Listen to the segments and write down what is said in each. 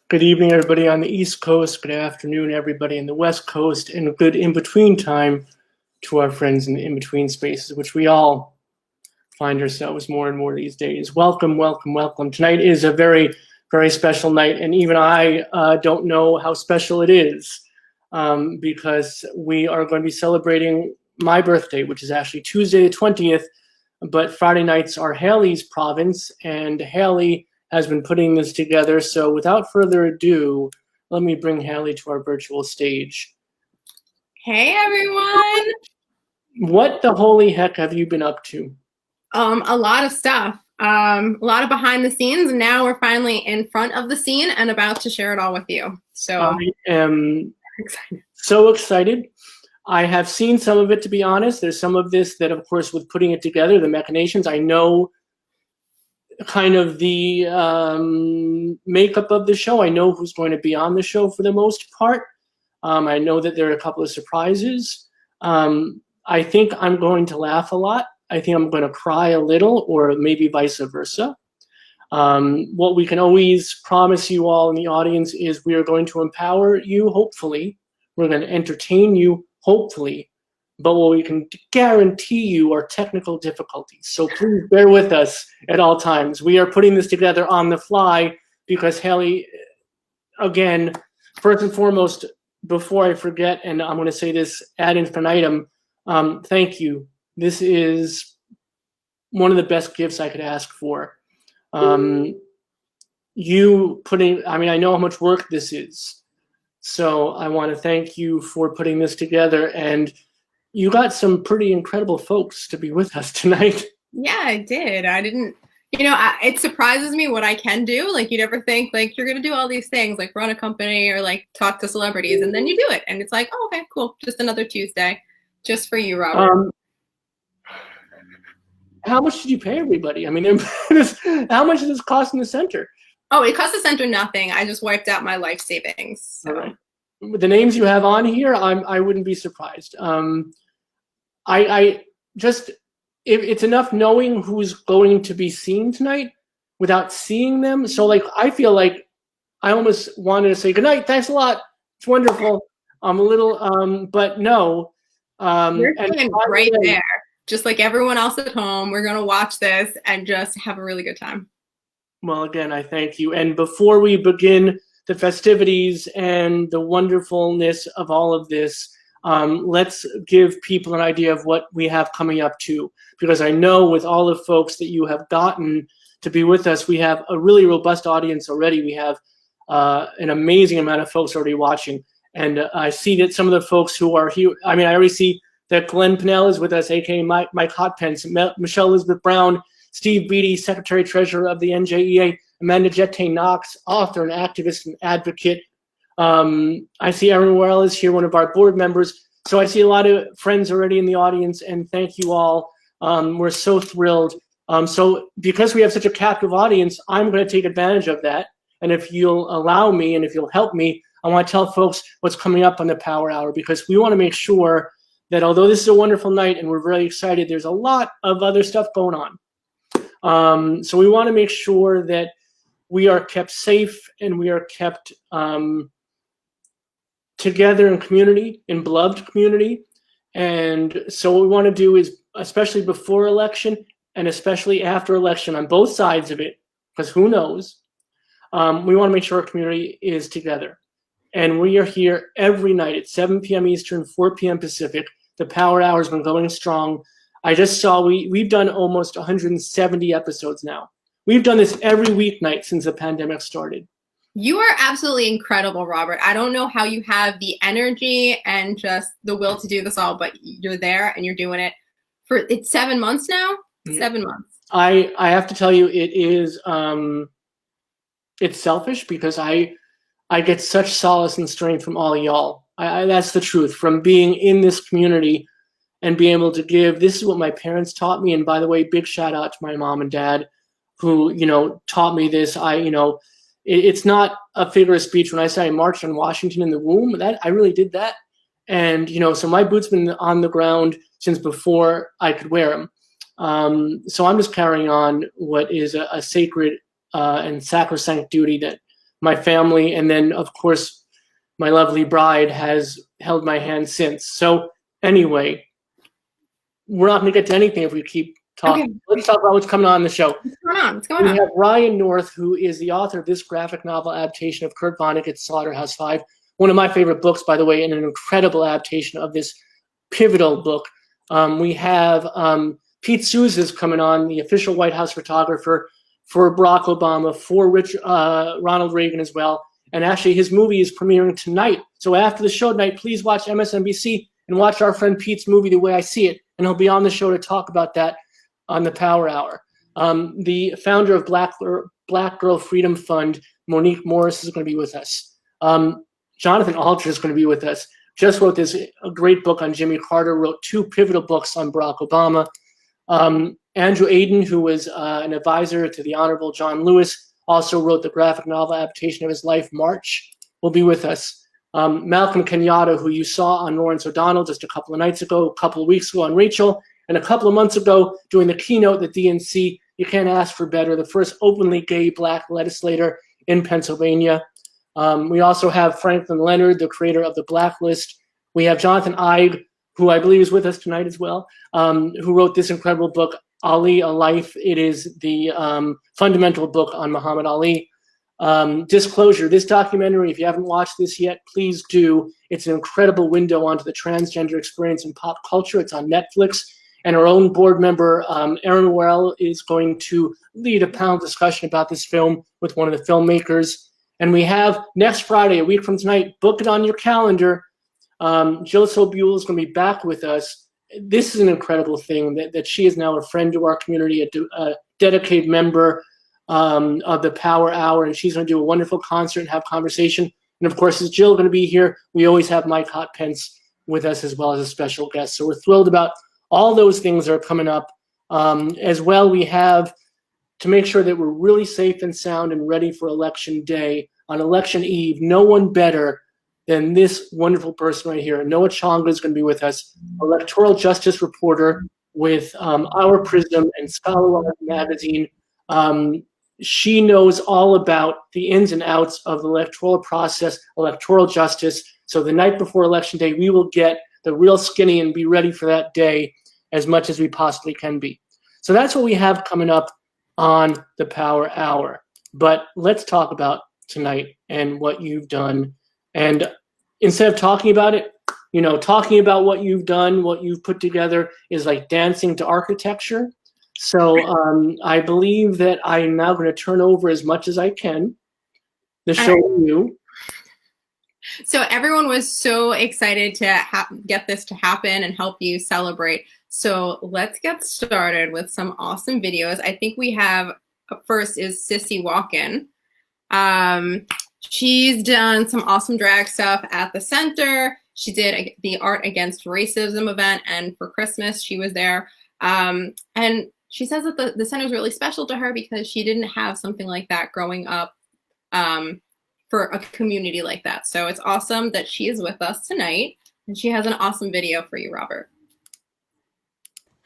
Good evening, everybody on the East Coast. Good afternoon, everybody in the West Coast, and good in-between time to our friends in the in-between spaces, which we all find ourselves more and more these days. Welcome, welcome, welcome. Tonight is a very, very special night, and even I don't know how special it is because we are going to be celebrating my birthday, which is actually Tuesday the 20th, but Friday nights are Hayley's province, and Hayley has been putting this together. So without further ado, let me bring Hayley to our virtual stage. Hey, everyone. What the holy heck have you been up to? A lot of stuff. A lot of behind the scenes, and now we're finally in front of the scene and about to share it all with you. So I am so excited. I have seen some of it, to be honest. There's some of this that, of course, with putting it together, the machinations, I know kind of the makeup of the show. I know who's going to be on the show for the most part. I know that there are a couple of surprises. I think I'm going to laugh a lot. I think I'm going to cry a little, or maybe vice versa. What we can always promise you all in the audience is we are going to empower you, hopefully. We're going to entertain you, hopefully. But what we can guarantee you are technical difficulties. So please bear with us at all times. We are putting this together on the fly because Hayley, again, first and foremost, before I forget, and I'm going to say this ad infinitum, thank you. This is one of the best gifts I could ask for. You putting, I mean, I know how much work this is. So I want to thank you for putting this together, and you got some pretty incredible folks to be with us tonight. Yeah, I did. I didn't, it surprises me what I can do. Like, you never think, like, you're going to do all these things, like run a company or, like, talk to celebrities, and then you do it. And it's like, oh, okay, cool. Just another Tuesday. Just for you, Robert. How much did you pay everybody? I mean, how much did this cost in the center? Oh, it cost the center nothing. I just wiped out my life savings. So. All right. With the names you have on here, I wouldn't be surprised. I just, it's enough knowing who's going to be seen tonight without seeing them. So, like, I feel like I almost wanted to say good night. Thanks a lot. It's wonderful. I'm a little, but no. You're doing right there. Just like everyone else at home, we're going to watch this and just have a really good time. Well, again, I thank you. And before we begin the festivities and the wonderfulness of all of this, let's give people an idea of what we have coming up too, because I know with all the folks that you have gotten to be with us, we have a really robust audience already. We have an amazing amount of folks already watching. And I see that some of the folks who are here, I mean, I already see that Glenn Pinnell is with us, aka Mike Hotpence, Michelle Elizabeth Brown, Steve Beatty, Secretary Treasurer of the NJEA, Amanda Jetté Knox, author and activist and advocate. I see Aaron Worrell is here, one of our board members. So I see a lot of friends already in the audience, and thank you all. We're so thrilled. So because we have such a captive audience, I'm going to take advantage of that. And if you'll allow me and if you'll help me, I want to tell folks what's coming up on the Power Hour, because we want to make sure that although this is a wonderful night and we're very excited, there's a lot of other stuff going on. So we want to make sure that we are kept safe and we are kept together in community, in beloved community. And so what we want to do is, especially before election and especially after election on both sides of it, because who knows, we want to make sure our community is together. And we are here every night at 7 p.m. Eastern, 4 p.m. Pacific. The Power Hour has been going strong. I just saw we've done almost 170 episodes now. We've done this every weeknight since the pandemic started. You are absolutely incredible, Robert. I don't know how you have the energy and just the will to do this all, but you're there and you're doing it for, it's 7 months now? Mm-hmm. 7 months. I have to tell you, it is, it's selfish because I get such solace and strength from all y'all. That's the truth. From being in this community and being able to give, this is what my parents taught me. And by the way, big shout out to my mom and dad who, taught me this. It's not a figure of speech when I say I marched on Washington in the womb. That I really did that. And, so my boots been on the ground since before I could wear them. So I'm just carrying on what is a sacred and sacrosanct duty that my family, and then, of course, my lovely bride has held my hand since. So anyway, we're not going to get to anything if we keep talking. Okay. Let's talk about what's coming on in the show. What's going on? What's going on? We have Ryan North, who is the author of this graphic novel adaptation of Kurt Vonnegut's Slaughterhouse-Five, one of my favorite books, by the way, and an incredible adaptation of this pivotal book. We have Pete Souza's coming on, the official White House photographer for Barack Obama, for Ronald Reagan as well. And actually, his movie is premiering tonight. So after the show tonight, please watch MSNBC and watch our friend Pete's movie, The Way I See It. And he'll be on the show to talk about that on the Power Hour. The founder of Black Girl Freedom Fund, Monique Morris, is going to be with us. Jonathan Alter is going to be with us. Just wrote this great book on Jimmy Carter, wrote 2 pivotal books on Barack Obama. Andrew Aiden, who was an advisor to the Honorable John Lewis, also wrote the graphic novel adaptation of his life, March, will be with us. Malcolm Kenyatta, who you saw on Lawrence O'Donnell just a couple of nights ago, a couple of weeks ago on Rachel, and a couple of months ago doing the keynote at the DNC. You can't ask for better. The first openly gay black legislator in Pennsylvania. We also have Franklin Leonard, the creator of The Blacklist. We have Jonathan Eig, who I believe is with us tonight as well, who wrote this incredible book, Ali, A Life. It is the fundamental book on Muhammad Ali. Disclosure, this documentary, if you haven't watched this yet, please do. It's an incredible window onto the transgender experience in pop culture. It's on Netflix. And our own board member, Aaron Worrell, is going to lead a panel discussion about this film with one of the filmmakers. And we have next Friday, a week from tonight, book it on your calendar. Jill Sobule is going to be back with us. This is an incredible thing that she is now a friend to our community, a dedicated member of the Power Hour, and she's going to do a wonderful concert and have conversation. And of course, is Jill going to be here? We always have Mike Hotpence with us as well as a special guest. So we're thrilled about all those things that are coming up. As well, we have to make sure that we're really safe and sound and ready for Election Day. On Election Eve, no one better than this wonderful person right here. Anoa Changa is going to be with us, electoral justice reporter with Our Prism and Scholar magazine. She knows all about the ins and outs of the electoral process, electoral justice. So the night before Election Day, we will get the real skinny and be ready for that day as much as we possibly can be. So that's what we have coming up on the Power Hour. But let's talk about tonight and what you've done. And instead of talking about it, talking about what you've done, what you've put together is like dancing to architecture. So I believe that I'm now going to turn over as much as I can the show to you. So everyone was so excited to get this to happen and help you celebrate. So let's get started with some awesome videos. I think we have, first is Cissy Walken. She's done some awesome drag stuff at the center. She did the Art Against Racism event, and for Christmas she was there. And she says that the center is really special to her because she didn't have something like that growing up for a community like that. So it's awesome that she is with us tonight, and she has an awesome video for you, Robert.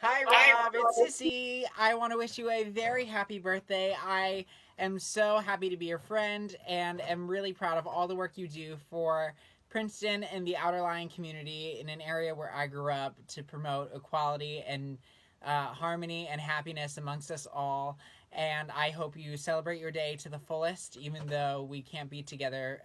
Hi, Rob. It's Cissy. I want to wish you a very happy birthday. I am so happy to be your friend and am really proud of all the work you do for Princeton and the Outer Lying community in an area where I grew up to promote equality and harmony and happiness amongst us all. And I hope you celebrate your day to the fullest. Even though we can't be together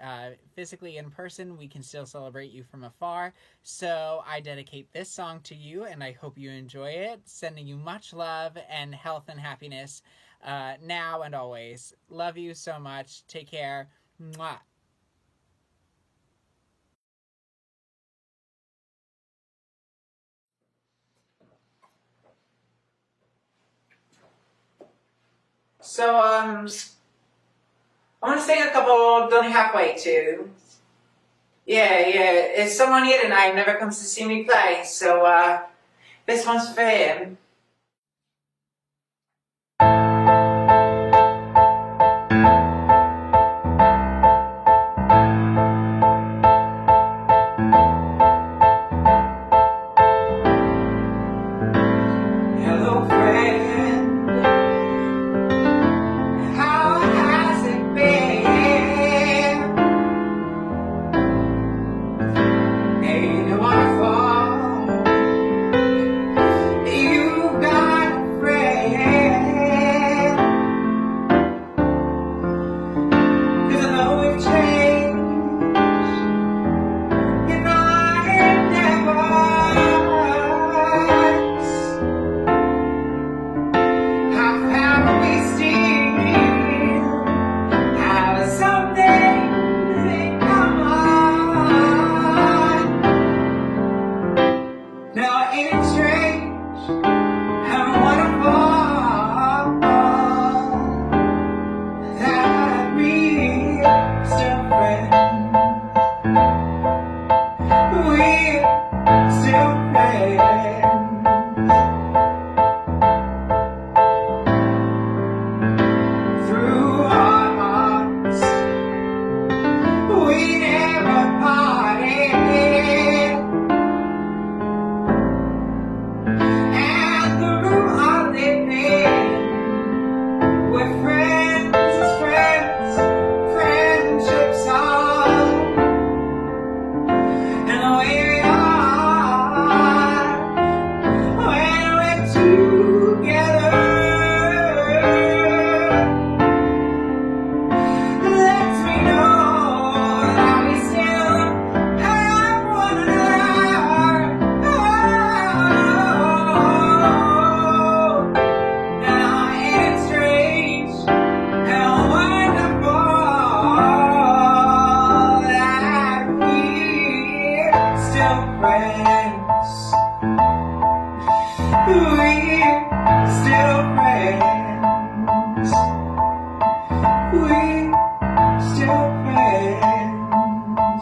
physically in person, we can still celebrate you from afar. So I dedicate this song to you, and I hope you enjoy it. Sending you much love and health and happiness now and always. Love you so much. Take care. Mwah. So, I want to sing a couple Don't Halfway tunes. Yeah, it's someone here tonight who never comes to see me play, so, this one's for him. Hello, friend. How has it been?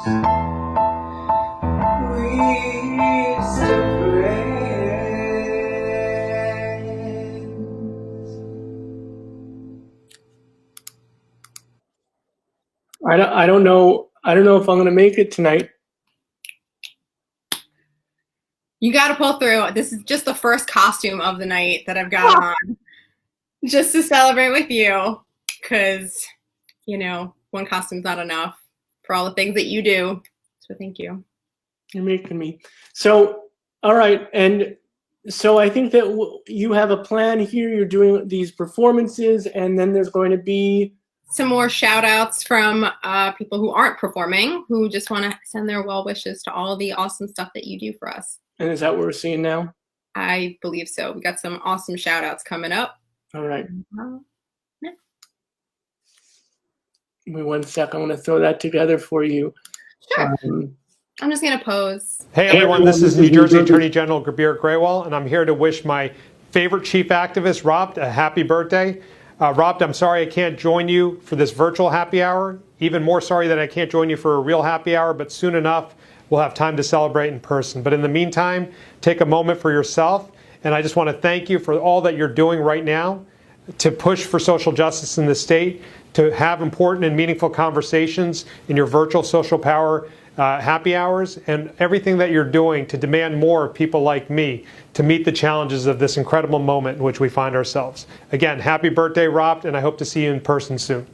We still friends. I don't know if I'm gonna make it tonight. You got to pull through. This is just the first costume of the night that I've got on, just to celebrate with you, because, you know, one costume's not enough for all the things that you do. So thank you. You're making me. So, all right, and so I think that you have a plan here. You're doing these performances, and then there's going to be some more shout outs from people who aren't performing, who just want to send their well wishes to all the awesome stuff that you do for us. And is that what we're seeing now? I believe so. We got some awesome shout outs coming up. All right. Yeah. Give me 1 sec. I want to throw that together for you. Sure. I'm just going to pose. Hey everyone, this is New Jersey Attorney General Gurbir Grewal, and I'm here to wish my favorite chief activist, Robt, a happy birthday. Robt, I'm sorry I can't join you for this virtual happy hour. Even more sorry that I can't join you for a real happy hour, but soon enough, we'll have time to celebrate in person. But in the meantime, take a moment for yourself, and I just want to thank you for all that you're doing right now to push for social justice in the state, to have important and meaningful conversations in your virtual social power happy hours, and everything that you're doing to demand more of people like me to meet the challenges of this incredible moment in which we find ourselves. Again, happy birthday, Robt, and I hope to see you in person soon.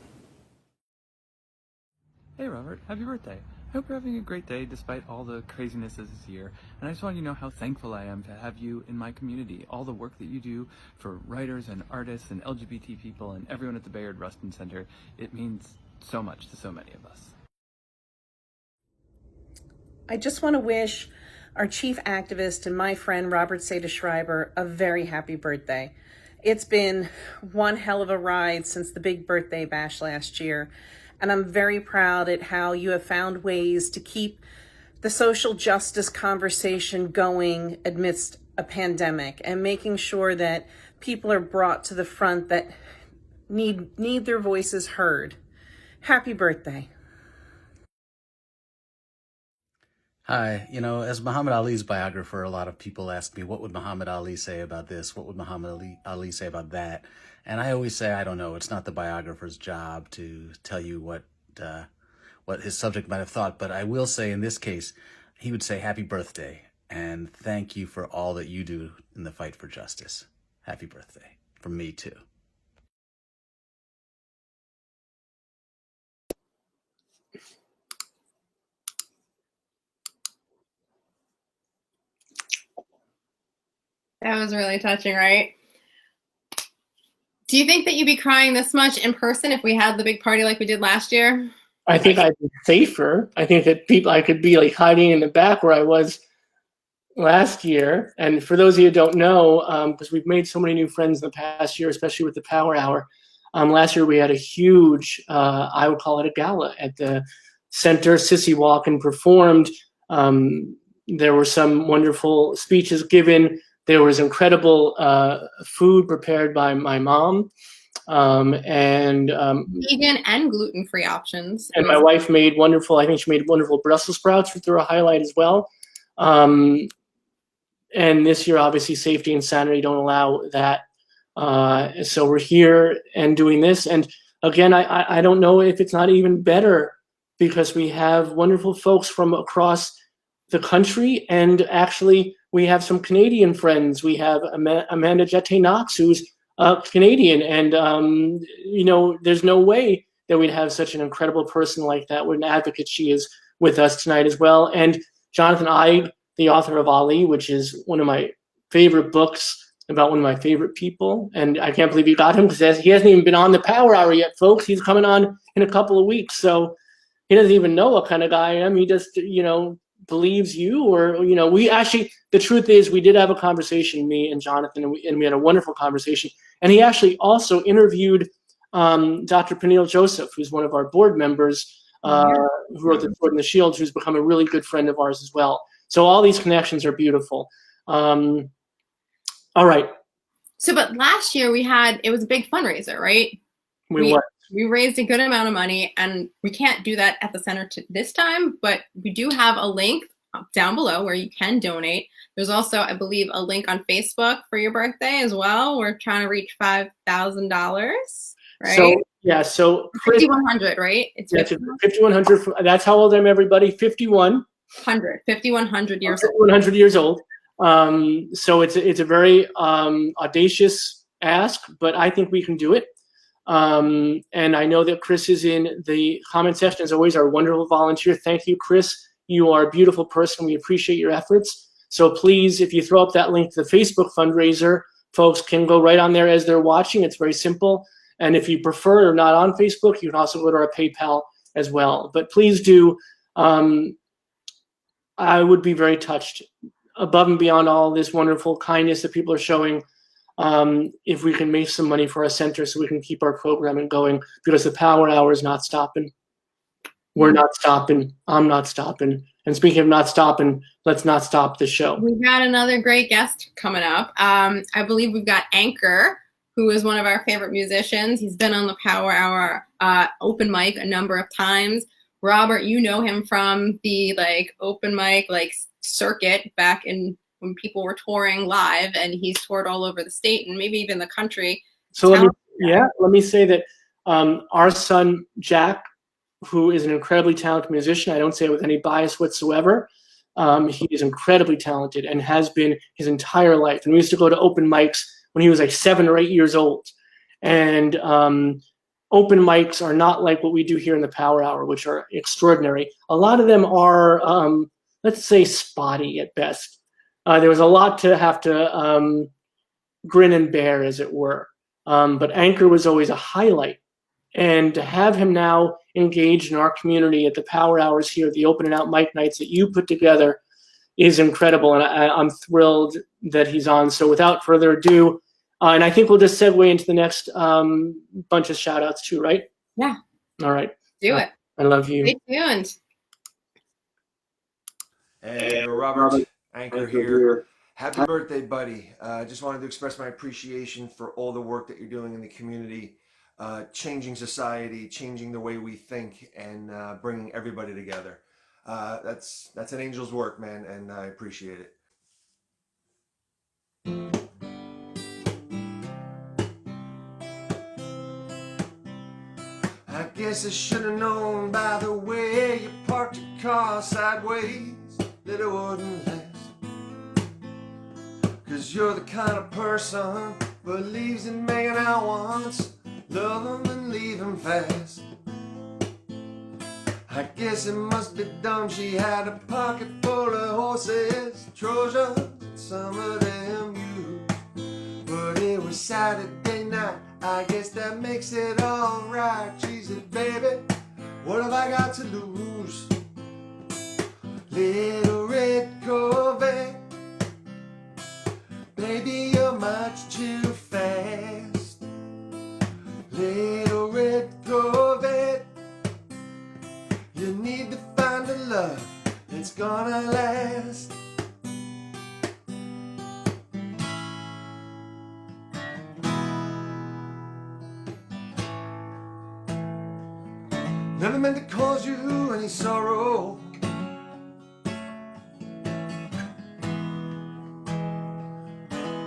Hey Robert, happy birthday. I hope you're having a great day despite all the craziness this year. And I just want you to know how thankful I am to have you in my community. All the work that you do for writers and artists and LGBT people and everyone at the Bayard Rustin Center, it means so much to so many of us. I just want to wish our chief activist and my friend Robert Seda-Schreiber a very happy birthday. It's been one hell of a ride since the big birthday bash last year, and I'm very proud at how you have found ways to keep the social justice conversation going amidst a pandemic and making sure that people are brought to the front that need their voices heard. Happy birthday. Hi, you know, as Muhammad Ali's biographer, a lot of people ask me, what would Muhammad Ali say about this? What would Muhammad Ali say about that? And I always say, I don't know. It's not the biographer's job to tell you what his subject might have thought. But I will say in this case, he would say happy birthday and thank you for all that you do in the fight for justice. Happy birthday from me too. That was really touching, right? Do you think that you'd be crying this much in person if we had the big party like we did last year? I think I'd be safer. I think that I could be like hiding in the back where I was last year. And for those of you who don't know, because we've made so many new friends in the past year, especially with the Power Hour. Last year we had a huge, I would call it a gala at the center. Cissy Walken performed. There were some wonderful speeches given. There was incredible food prepared by my mom, and vegan and gluten-free options. And my wife made wonderful. I think she made wonderful Brussels sprouts, which were a highlight as well. And this year, obviously, safety and sanity don't allow that. So we're here and doing this. And again, I don't know if it's not even better because we have wonderful folks from across the country, and actually we have some Canadian friends. We have Amanda Jetté Knox, who's Canadian, and you know, there's no way that we'd have such an incredible person like that. What an advocate she is with us tonight as well. And Jonathan Eig, the author of Ali, which is one of my favorite books about one of my favorite people. And I can't believe you got him because he hasn't even been on the Power Hour yet, folks. He's coming on in a couple of weeks. So he doesn't even know what kind of guy I am. He just, you know, believes you, or, you know, we actually, the truth is we did have a conversation, me and Jonathan, and we had a wonderful conversation. And he actually also interviewed Dr. Peniel Joseph, who's one of our board members, who wrote The Sword and the Shield, who's become a really good friend of ours as well. So all these connections are beautiful. All right. So, but last year it was a big fundraiser, right? What? we raised a good amount of money, and we can't do that at the center this time, but we do have a link down below where you can donate. There's also, I believe, a link on Facebook for your birthday as well. We're trying to reach $5,000, right? So Chris, 5,100, right? It's 5,100. That's how old I'm, everybody. 5,100 years old. 5,100 years old. So it's a very audacious ask, but I think we can do it. And I know that Chris is in the comment section as always, our wonderful volunteer. Thank you, Chris. You are a beautiful person. We appreciate your efforts. So please, if you throw up that link to the Facebook fundraiser, folks can go right on there as they're watching. It's very simple. And if you prefer or not on Facebook, you can also go to our PayPal as well. But please do. I would be very touched, above and beyond all this wonderful kindness that people are showing, if we can make some money for our center so we can keep our programming going, because the Power Hour is not stopping. We're not stopping. I'm not stopping. And speaking of not stopping, let's not stop the show. We've got another great guest coming up. I believe we've got Anker, who is one of our favorite musicians. He's been on the Power Hour open mic a number of times. Robert, you know him from the open mic circuit back in when people were touring live, and he's toured all over the state and maybe even the country. So let me say that our son Jack, who is an incredibly talented musician, I don't say it with any bias whatsoever. He is incredibly talented and has been his entire life. And we used to go to open mics when he was 7 or 8 years old. And open mics are not like what we do here in the Power Hour, which are extraordinary. A lot of them are, let's say, spotty at best. There was a lot to have to grin and bear, as it were. But Anker was always a highlight. And to have him now engaged in our community at the Power Hours here, the open and out mic nights that you put together, is incredible. And I'm thrilled that he's on. So without further ado, and I think we'll just segue into the next bunch of shout outs too, right? Yeah. All right. Do it. I love you. Stay tuned. Hey, Robert, Anker here. Happy birthday, buddy. Just wanted to express my appreciation for all the work that you're doing in the community, changing society, changing the way we think, and bringing everybody together. That's an angel's work, man, and I appreciate it. I guess I should have known by the way you parked your car sideways that it wouldn't last. 'Cause you're the kind of person believes in making out once, love 'em and leave 'em fast. I guess it must be dumb she had a pocket full of horses, Trojans, and some of them used. But it was Saturday night, I guess that makes it alright. She said, baby, what have I got to lose? Little red Corvette, baby, you're much too fast. Little red Corvette, you need to find a love that's gonna last. Never meant to cause you any sorrow.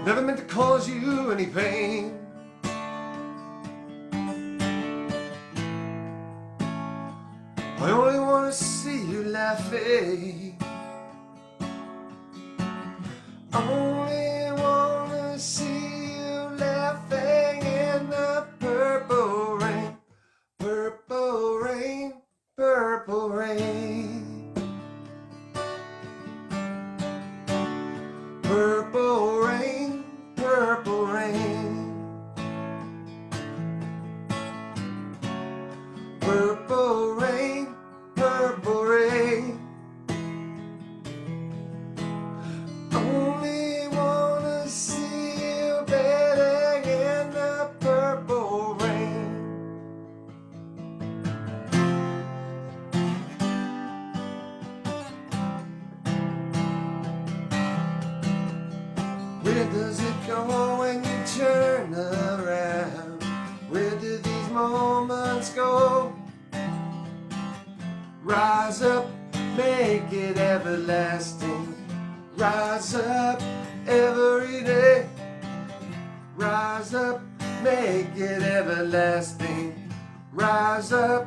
Never meant to cause you any pain. I only want to see you laughing. I only want to see you laughing in the purple rain. Purple rain, purple rain. Purple rain, purple rain. Purple rain, purple rain. Only wanna see you bathing in the purple rain. Where does it go when you turn around? Where do these moments Rise up, make it everlasting. Rise up every day. Rise up, make it everlasting. Rise up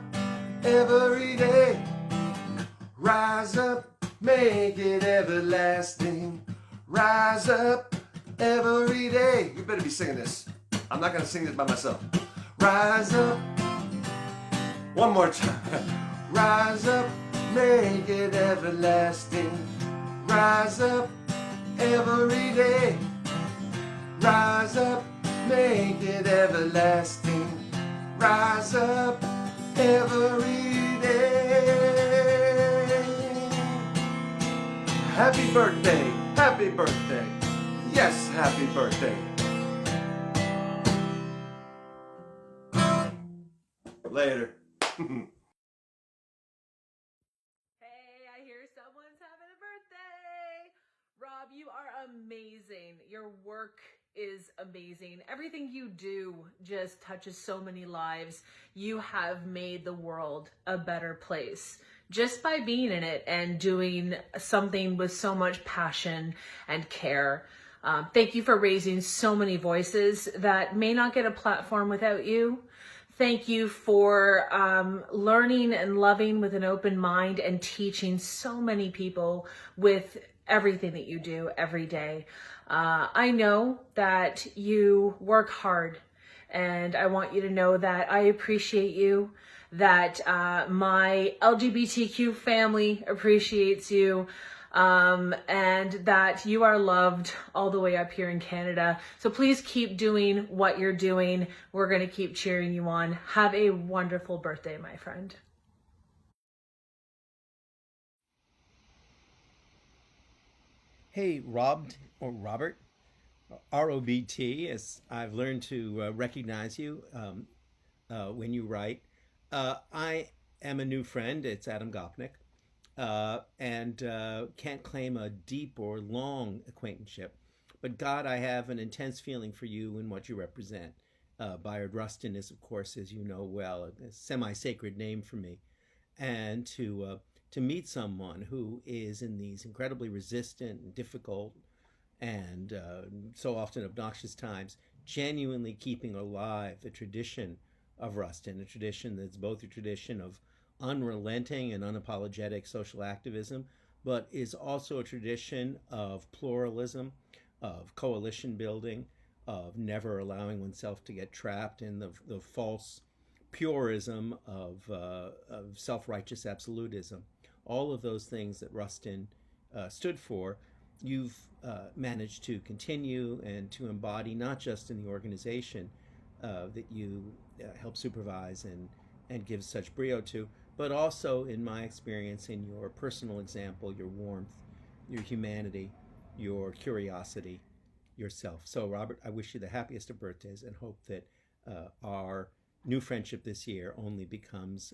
every day. Rise up, make it everlasting. Rise up every day. You better be singing this. I'm not gonna sing this by myself. Rise up. One more time. Rise up, make it everlasting. Rise up every day. Rise up, make it everlasting. Rise up every day. Happy birthday, happy birthday. Yes, happy birthday. Later. Hey, I hear someone's having a birthday. Rob, you are amazing. Your work is amazing. Everything you do just touches so many lives. You have made the world a better place just by being in it and doing something with so much passion and care. Thank you for raising so many voices that may not get a platform without you. Thank you for learning and loving with an open mind and teaching so many people with everything that you do every day. I know that you work hard, and I want you to know that I appreciate you, that my LGBTQ family appreciates you, and that you are loved all the way up here in Canada. So please keep doing what you're doing. We're going to keep cheering you on. Have a wonderful birthday, my friend. Hey, Robt or Robert, ROBT, as I've learned to recognize you when you write. I am a new friend. It's Adam Gopnik. And can't claim a deep or long acquaintanceship. But God, I have an intense feeling for you and what you represent. Bayard Rustin is, of course, as you know well, a semi-sacred name for me. And to meet someone who is in these incredibly resistant and difficult and so often obnoxious times, genuinely keeping alive the tradition of Rustin, a tradition that's both a tradition of unrelenting and unapologetic social activism, but is also a tradition of pluralism, of coalition building, of never allowing oneself to get trapped in the false purism of self-righteous absolutism. All of those things that Rustin stood for, you've managed to continue and to embody, not just in the organization that you help supervise and give such brio to, but also in my experience in your personal example, your warmth, your humanity, your curiosity, yourself. So Robert, I wish you the happiest of birthdays and hope that our new friendship this year only becomes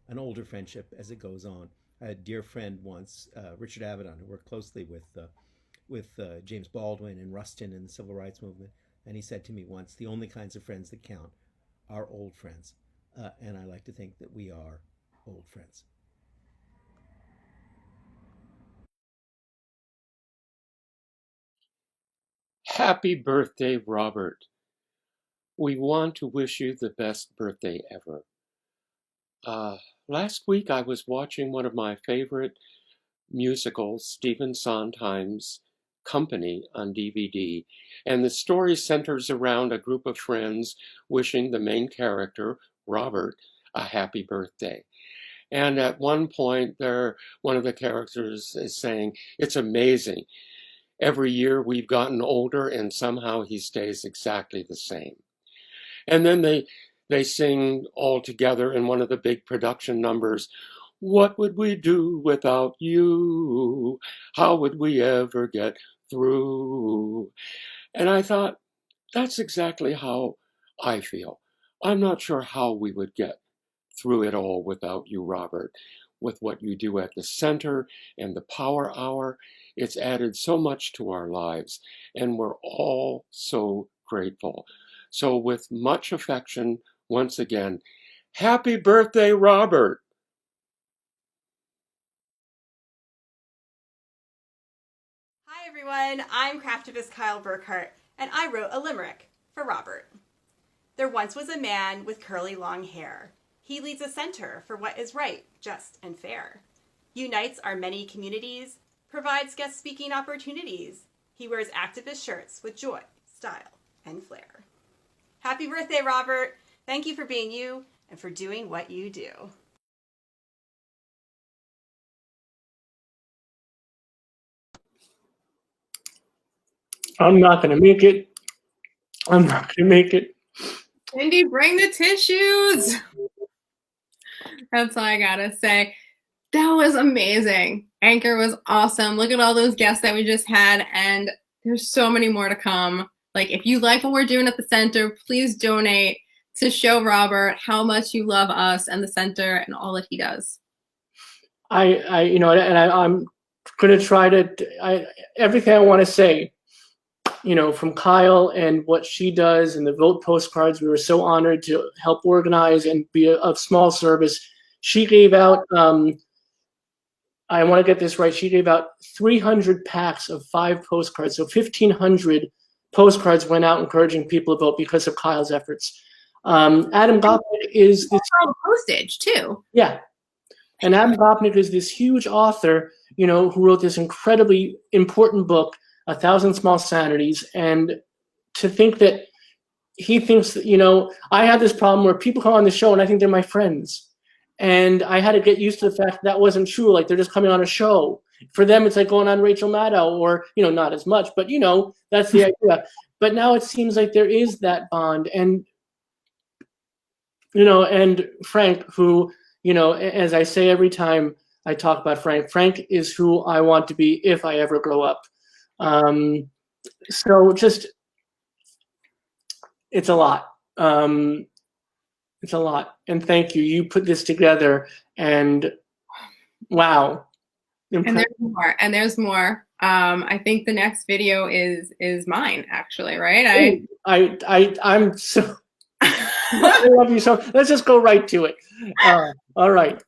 an older friendship as it goes on. I had a dear friend once, Richard Avedon, who worked closely with James Baldwin and Rustin in the Civil Rights Movement, and he said to me once, the only kinds of friends that count are old friends. And I like to think that we are old friends. Happy birthday, Robert. We want to wish you the best birthday ever. Last week I was watching one of my favorite musicals, Stephen Sondheim's Company, on DVD, and the story centers around a group of friends wishing the main character, Robert, a happy birthday. And at one point, one of the characters is saying, "It's amazing. Every year we've gotten older and somehow he stays exactly the same." And then they sing all together in one of the big production numbers, "What would we do without you? How would we ever get through?" And I thought, that's exactly how I feel. I'm not sure how we would get through it all without you, Robert. With what you do at the center and the Power Hour, it's added so much to our lives, and we're all so grateful. So with much affection, once again, happy birthday, Robert. Hi everyone, I'm craftivist Kyle Burkhardt, and I wrote a limerick for Robert. There once was a man with curly long hair. He leads a center for what is right, just, and fair. Unites our many communities, provides guest speaking opportunities. He wears activist shirts with joy, style, and flair. Happy birthday, Robert. Thank you for being you and for doing what you do. I'm not going to make it. I'm not going to make it. Cindy, bring the tissues. That's all I gotta say. That was amazing. Anker was awesome. Look at all those guests that we just had, and there's so many more to come. Like, if you like what we're doing at the center, please donate to show Robert how much you love us and the center and all that he does. I'm going to try to. Everything I want to say. From Kyle and what she does and the vote postcards, we were so honored to help organize and be of small service. She gave out, I want to get this right, she gave out 300 packs of 5 postcards. So 1,500 postcards went out encouraging people to vote because of Kyle's efforts. Adam Gopnik is this postage too. Yeah. And Adam Gopnik is this huge author, who wrote this incredibly important book, 1,000 Small Sanities, and to think that he thinks that, I have this problem where people come on the show and I think they're my friends. And I had to get used to the fact that wasn't true. Like, they're just coming on a show. For them, it's like going on Rachel Maddow, or, not as much, but, that's the idea. But now it seems like there is that bond. And, and Frank, who, as I say every time I talk about Frank is who I want to be if I ever grow up. So just, it's a lot. It's a lot. And thank you. You put this together, and wow. And there's more. I think the next video is mine, actually, right? I'm so I love you so. Let's just go right to it. All right.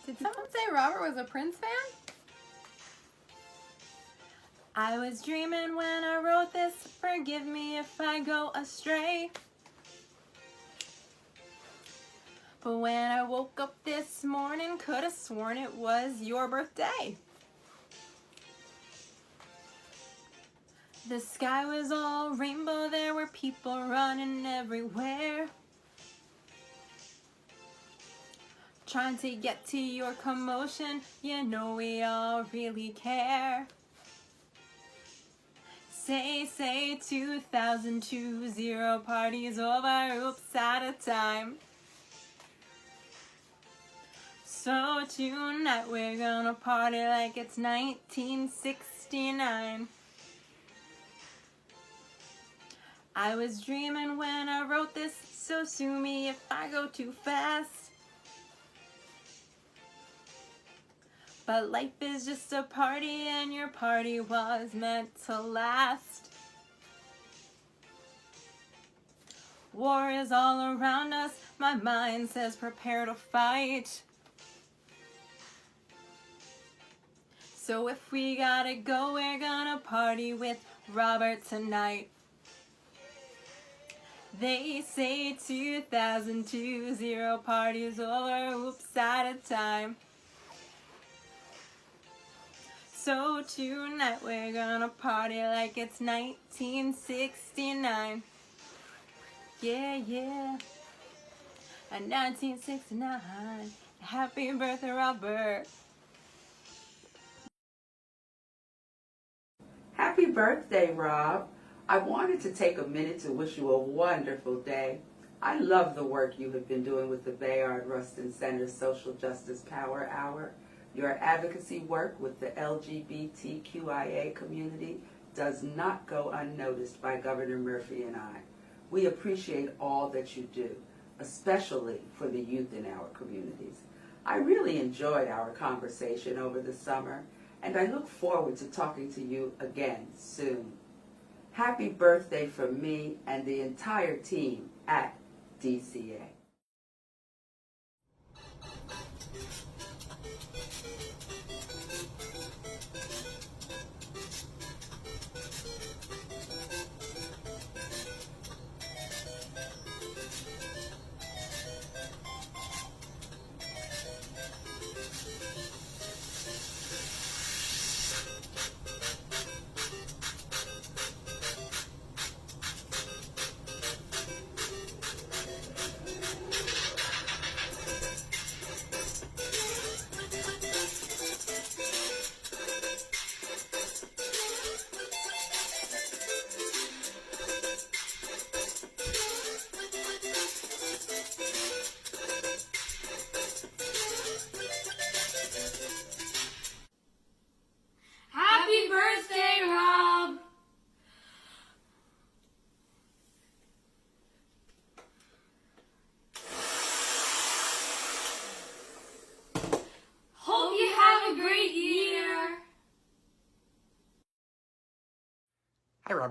Did someone say Robert was a Prince fan? I was dreaming when I wrote this, forgive me if I go astray. But when I woke up this morning, could have sworn it was your birthday. The sky was all rainbow, there were people running everywhere, trying to get to your commotion, we all really care. Say 2020 parties over, oops, at a time. So tonight we're gonna party like it's 1969. I was dreaming when I wrote this, so sue me if I go too fast. But life is just a party, and your party was meant to last. War is all around us, my mind says prepare to fight. So if we gotta go, we're gonna party with Robert tonight. They say 2020 parties over, oops, at a time. So tonight we're gonna party like it's 1969. Yeah. A 1969. Happy birthday, Robert. Happy birthday, Rob. I wanted to take a minute to wish you a wonderful day. I love the work you have been doing with the Bayard Rustin Center's Social Justice Power Hour. Your advocacy work with the LGBTQIA community does not go unnoticed by Governor Murphy and I. We appreciate all that you do, especially for the youth in our communities. I really enjoyed our conversation over the summer, and I look forward to talking to you again soon. Happy birthday from me and the entire team at DCA.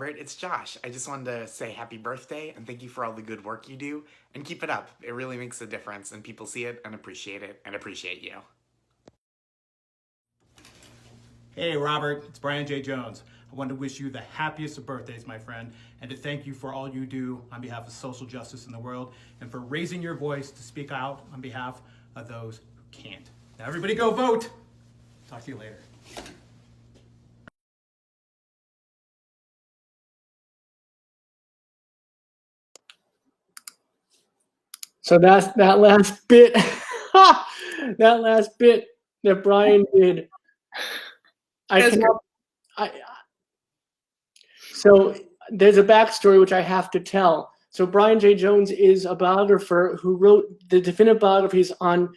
Robert. It's Josh. I just wanted to say happy birthday and thank you for all the good work you do. And keep it up. It really makes a difference, and people see it and appreciate you. Hey, Robert. It's Brian J. Jones. I want to wish you the happiest of birthdays, my friend, and to thank you for all you do on behalf of social justice in the world and for raising your voice to speak out on behalf of those who can't. Now, everybody go vote. Talk to you later. So that's that last bit. That last bit that Brian did. So there's a backstory which I have to tell. So Brian J. Jones is a biographer who wrote the definitive biographies on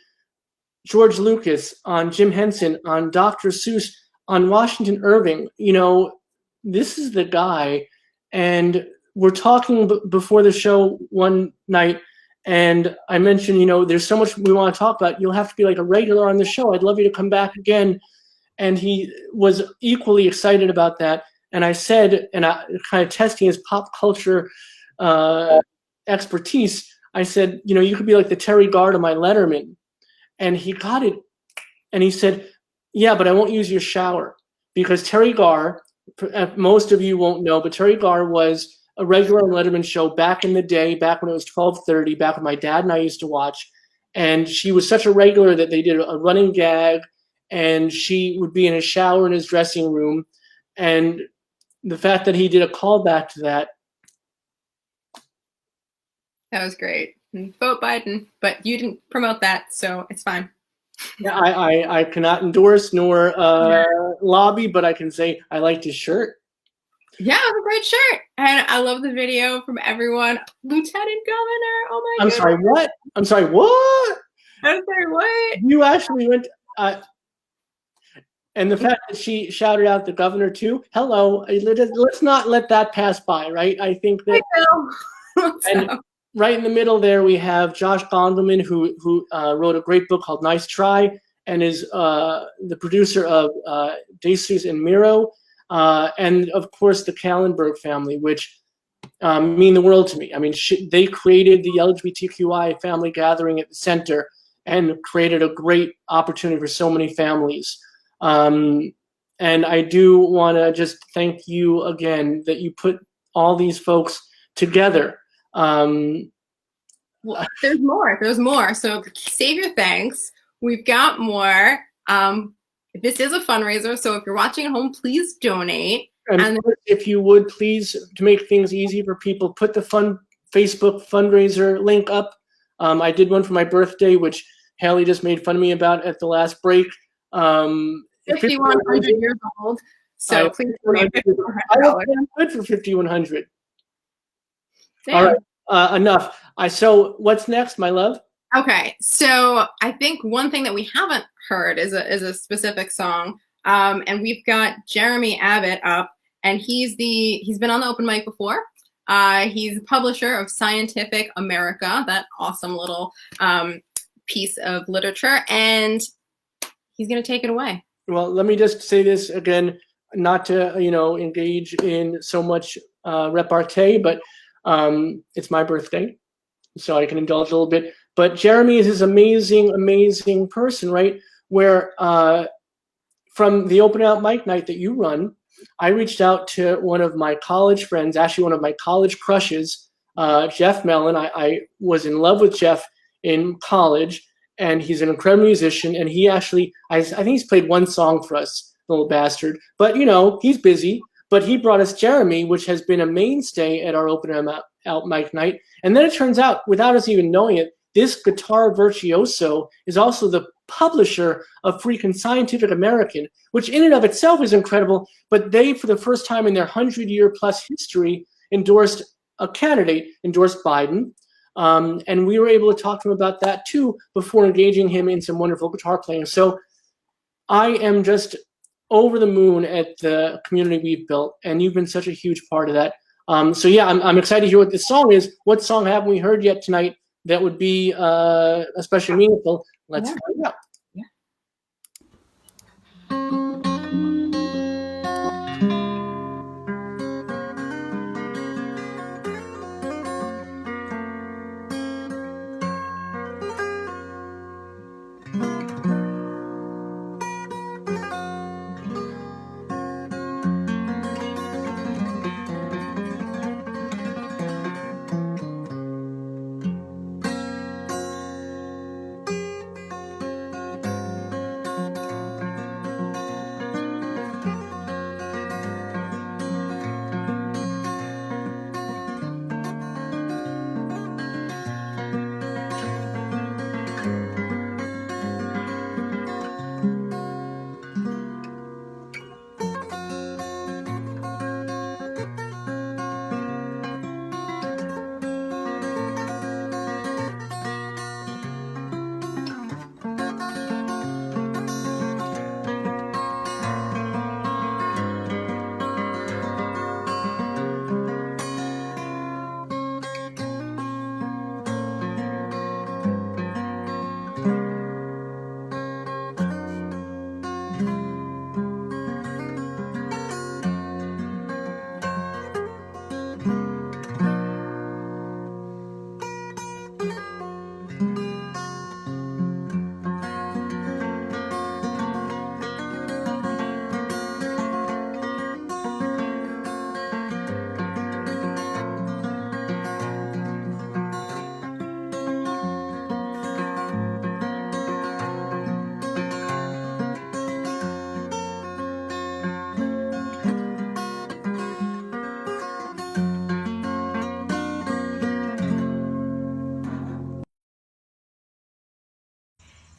George Lucas, on Jim Henson, on Dr. Seuss, on Washington Irving. You know, this is the guy. And we're talking before the show one night, and I mentioned, you know, there's so much we want to talk about. You'll have to be like a regular on the show. I'd love you to come back again. And he was equally excited about that. And I said, and I kind of testing his pop culture expertise, I said, you know, you could be like the Terry Garr to my Letterman. And he got it. And he said, yeah, but I won't use your shower. Because Terry Garr, most of you won't know, but Terry Garr was a regular on Letterman show back in the day, back when it was 12:30, back when my dad and I used to watch. And she was such a regular that they did a running gag, and she would be in a shower in his dressing room. And the fact that he did a callback to that. That was great. Vote Biden, but you didn't promote that, so it's fine. Yeah, I cannot endorse nor lobby, but I can say I liked his shirt. Yeah, it was a great shirt. And I love the video from everyone. Lieutenant Governor, oh my God. Sorry, what? I'm sorry, what? I'm sorry, what? You actually went, and the fact that she shouted out the governor too, hello, let's not let that pass by, right? I think that, and right in the middle there we have Josh Gondelman, who wrote a great book called Nice Try, and is the producer of Jesus and Miro, and of course the Kallenberg family, which mean the world to me. I mean, they created the LGBTQI family gathering at the center and created a great opportunity for so many families. And I do want to just thank you again that you put all these folks together. There's more. So save your thanks. We've got more. This is a fundraiser, so if you're watching at home, please donate. And if you would, please, to make things easy for people, put the Facebook fundraiser link up. I did one for my birthday, which Hayley just made fun of me about at the last break. 5,100 years old. So please donate $5,100. I'm good for 5,100. All right, enough. So what's next, my love? Okay, so I think one thing that we haven't heard is a specific song, and we've got Jeremy Abbate up, and he's been on the open mic before. He's the publisher of Scientific America, that awesome little piece of literature, and he's going to take it away. Well, let me just say this again, not to engage in so much repartee, but it's my birthday, so I can indulge a little bit. But Jeremy is this amazing, amazing person, right? Where from the open out mic night that you run, I reached out to one of my college friends, actually one of my college crushes, Jeff Mellon. I was in love with Jeff in college, and he's an incredible musician. And he actually, I think he's played one song for us, little bastard. But he's busy. But he brought us Jeremy, which has been a mainstay at our open out mic night. And then it turns out, without us even knowing it, this guitar virtuoso is also the publisher of freaking Scientific American, which in and of itself is incredible. But they, for the first time in their 100-year-plus history, endorsed a candidate, endorsed Biden. And we were able to talk to him about that too before engaging him in some wonderful guitar playing. So I am just over the moon at the community we've built, and you've been such a huge part of that. So yeah, I'm excited to hear what this song is. What song haven't we heard yet tonight that would be especially meaningful? Let's find out.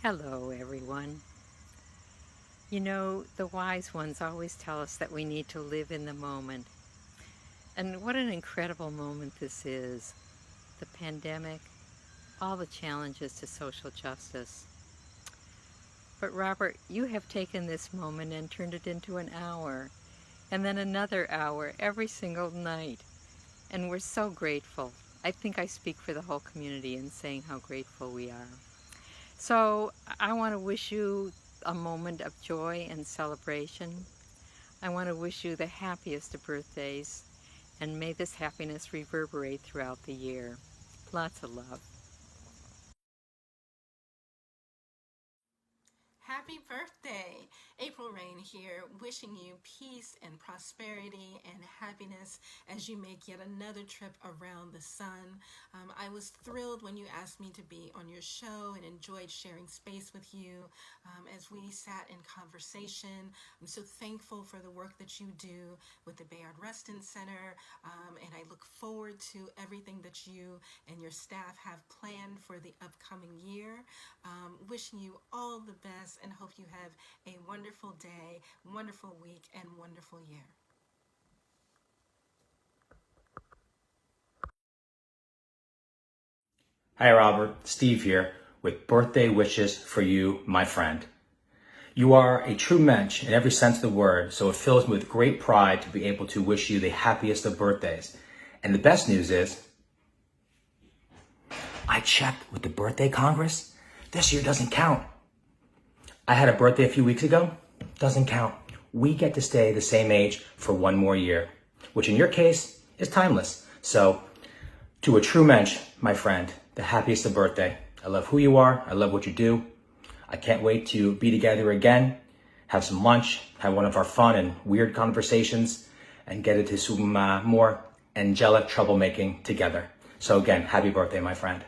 Hello, everyone. You know, the wise ones always tell us that we need to live in the moment. And what an incredible moment this is. The pandemic, all the challenges to social justice. But Robert, you have taken this moment and turned it into an hour, and then another hour every single night. And we're so grateful. I think I speak for the whole community in saying how grateful we are. So I want to wish you a moment of joy and celebration. I want to wish you the happiest of birthdays, and may this happiness reverberate throughout the year. Lots of love. Happy birthday! April Rain here, wishing you peace and prosperity and happiness as you make yet another trip around the sun. I was thrilled when you asked me to be on your show and enjoyed sharing space with you as we sat in conversation. I'm so thankful for the work that you do with the Bayard Rustin Center, and I look forward to everything that you and your staff have planned for the upcoming year. Wishing you all the best and hope you have a wonderful day, wonderful week, and wonderful year. Hi Robert, Steve here with birthday wishes for you, my friend. You are a true mensch in every sense of the word, so it fills me with great pride to be able to wish you the happiest of birthdays. And the best news is, I checked with the birthday Congress. This year doesn't count. I had a birthday a few weeks ago. Doesn't count. We get to stay the same age for one more year, which in your case is timeless. So, to a true mensch, my friend, the happiest of birthday. I love who you are. I love what you do. I can't wait to be together again, have some lunch, have one of our fun and weird conversations, and get into some more angelic troublemaking together. So again, happy birthday, my friend.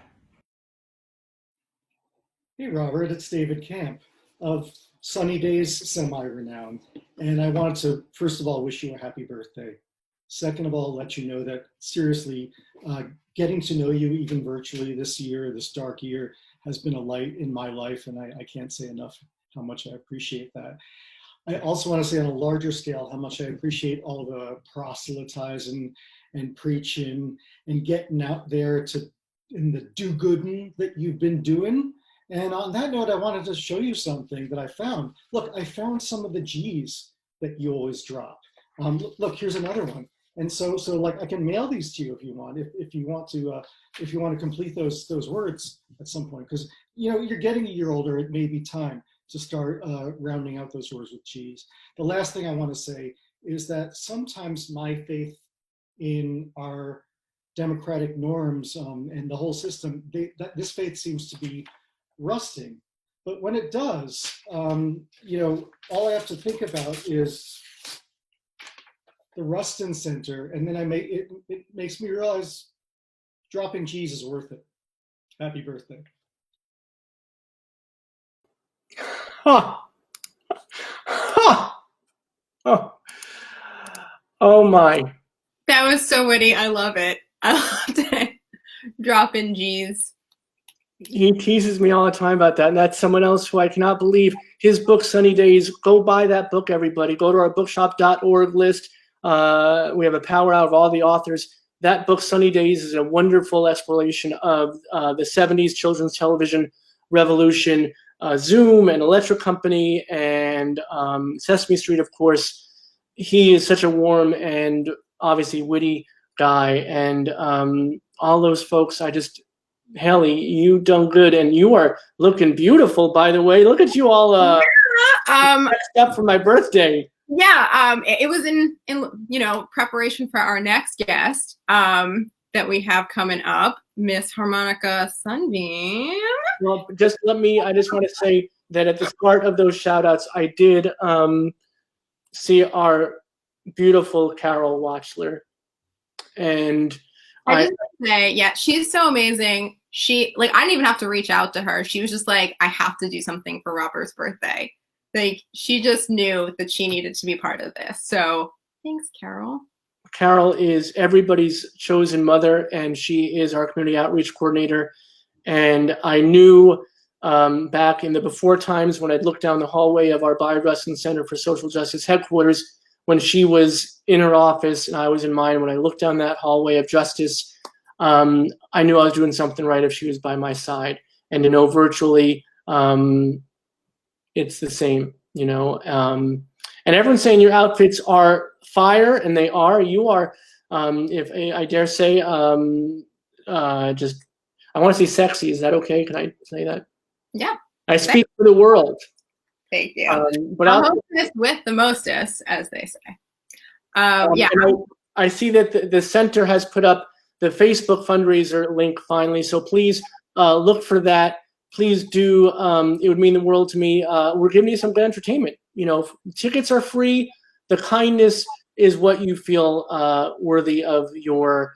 Hey Robert, it's David Kamp of Sunny Days Semi-Renowned. And I wanted to, first of all, wish you a happy birthday. Second of all, let you know that seriously, getting to know you even virtually this year, this dark year, has been a light in my life, and I can't say enough how much I appreciate that. I also want to say on a larger scale how much I appreciate all the proselytizing and preaching and getting out there to in the do-gooding that you've been doing. And on that note, I wanted to show you something that I found. Look, I found some of the G's that you always drop. Look, here's another one. And so like I can mail these to you if you want, if you want to complete those words at some point, because you know you're getting a year older. It may be time to start rounding out those words with G's. The last thing I want to say is that sometimes my faith in our democratic norms and the whole system, this faith seems to be rusting. But when it does, you know, all I have to think about is the Rustin Center, and then it makes me realize dropping G's is worth it. Happy birthday. Huh. Huh. Oh my. That was so witty. I love it. I loved it. Dropping G's. He teases me all the time about that, and that's someone else who I cannot believe. His book, Sunny Days, go buy that book, everybody. Go to our bookshop.org list. We have a power out of all the authors. That book, Sunny Days, is a wonderful exploration of the 70s children's television revolution, Zoom and Electric Company and Sesame Street, of course. He is such a warm and obviously witty guy. And all those folks, Hayley, you done good. And you are looking beautiful, by the way. Look at you all dressed up for my birthday. Yeah, it was in preparation for our next guest that we have coming up, Miss Harmonica Sunbeam. Well, I just want to say that at the start of those shout outs, I did see our beautiful Carol Watchler. And I just want to say, yeah, she's so amazing. I didn't even have to reach out to her. She was just like, I have to do something for Robert's birthday. Like, she just knew that she needed to be part of this. So thanks, Carol. Carol is everybody's chosen mother, and she is our community outreach coordinator. And I knew back in the before times when I'd look down the hallway of our Bayard-Rustin Center for Social Justice headquarters when she was in her office and I was in mine. When I looked down that hallway of justice, I knew I was doing something right if she was by my side. And to know virtually, it's the same, you know. And everyone's saying your outfits are fire, and they are. You are, if I dare say, just, I want to say sexy. Is that okay? Can I say that? Yeah. I speak for the world. Thank you. But I'll hostess with the mostest, as they say. Yeah. I see that the center has put up the Facebook fundraiser link finally, so please look for that. Please do. It would mean the world to me. We're giving you some good entertainment. You know, tickets are free. The kindness is what you feel worthy of your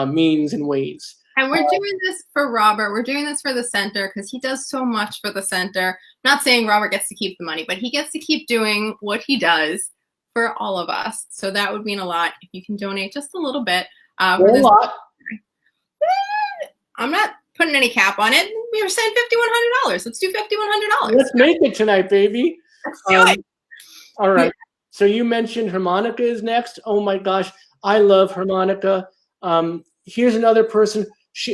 means and ways. And we're doing this for Robert. We're doing this for the center because he does so much for the center. Not saying Robert gets to keep the money, but he gets to keep doing what he does for all of us. So that would mean a lot if you can donate just a little bit. A lot. I'm not putting any cap on it. We were saying $5,100. Let's do $5,100. Let's make it tonight, baby. Let's do it. All right. So you mentioned Harmonica is next. Oh my gosh, I love Harmonica. Here's another person.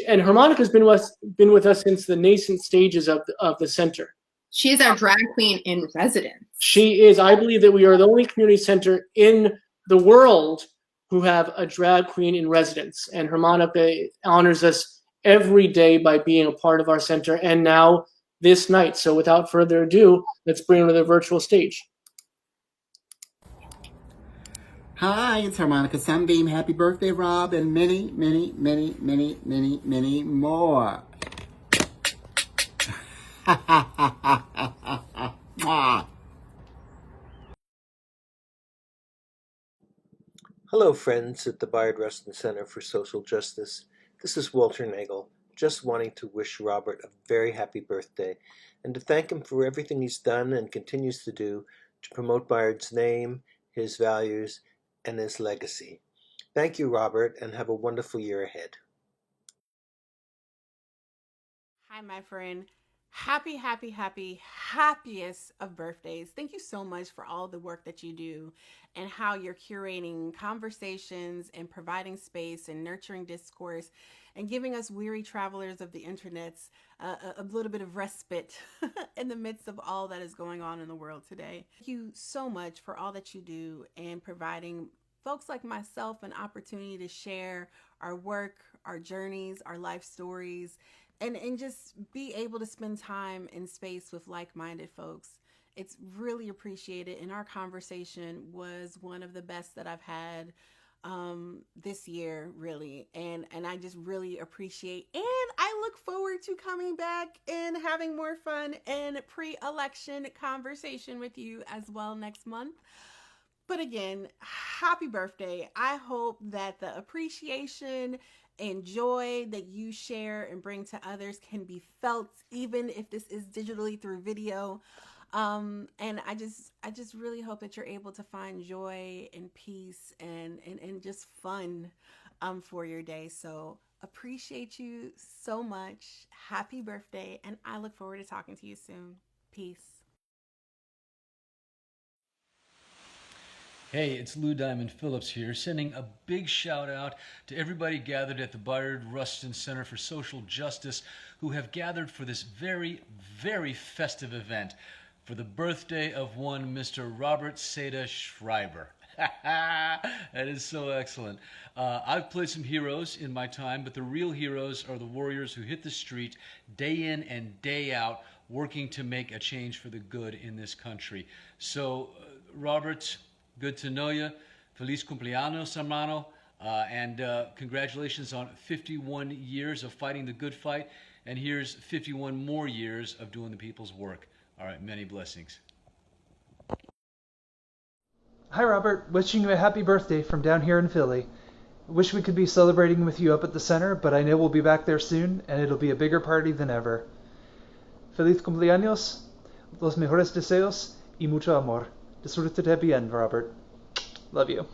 Harmonica's been with us since the nascent stages of the center. She's our drag queen in residence. She is. I believe that we are the only community center in the world who have a drag queen in residence. And Harmonica honors us every day by being a part of our center, and now this night. So without further ado, let's bring her to the virtual stage. Hi, it's Harmonica Sunbeam. Happy birthday, Rob, and many, many, many, many, many, many more. Hello, friends at the Bayard-Rustin Center for Social Justice. This is Walter Naegle, just wanting to wish Robert a very happy birthday and to thank him for everything he's done and continues to do to promote Bayard's name, his values, and his legacy. Thank you, Robert, and have a wonderful year ahead. Hi, my friend. Happy, happy, happy, happiest of birthdays. Thank you so much for all the work that you do and how you're curating conversations and providing space and nurturing discourse and giving us weary travelers of the internets a little bit of respite in the midst of all that is going on in the world today. Thank you so much for all that you do and providing folks like myself an opportunity to share our work, our journeys, our life stories, and just be able to spend time in space with like-minded folks. It's really appreciated, and our conversation was one of the best that I've had this year, really, and I just really appreciate, and I look forward to coming back and having more fun and pre-election conversation with you as well next month. But again, happy birthday. I hope that the appreciation and joy that you share and bring to others can be felt, even if this is digitally through video. And I just really hope that you're able to find joy and peace and just fun for your day. So appreciate you so much. Happy birthday. And I look forward to talking to you soon. Peace. Hey, it's Lou Diamond Phillips here, sending a big shout out to everybody gathered at the Bayard-Rustin Center for Social Justice who have gathered for this very, very festive event for the birthday of one Mr. Robert Seda-Schreiber. That is so excellent. I've played some heroes in my time, but the real heroes are the warriors who hit the street day in and day out, working to make a change for the good in this country. So, Robert, good to know you. Feliz cumpleaños, hermano. And congratulations on 51 years of fighting the good fight. And here's 51 more years of doing the people's work. All right, many blessings. Hi, Robert. Wishing you a happy birthday from down here in Philly. Wish we could be celebrating with you up at the center, but I know we'll be back there soon, and it'll be a bigger party than ever. Feliz cumpleaños, los mejores deseos, y mucho amor. Disfrútate bien, Robert. Love you.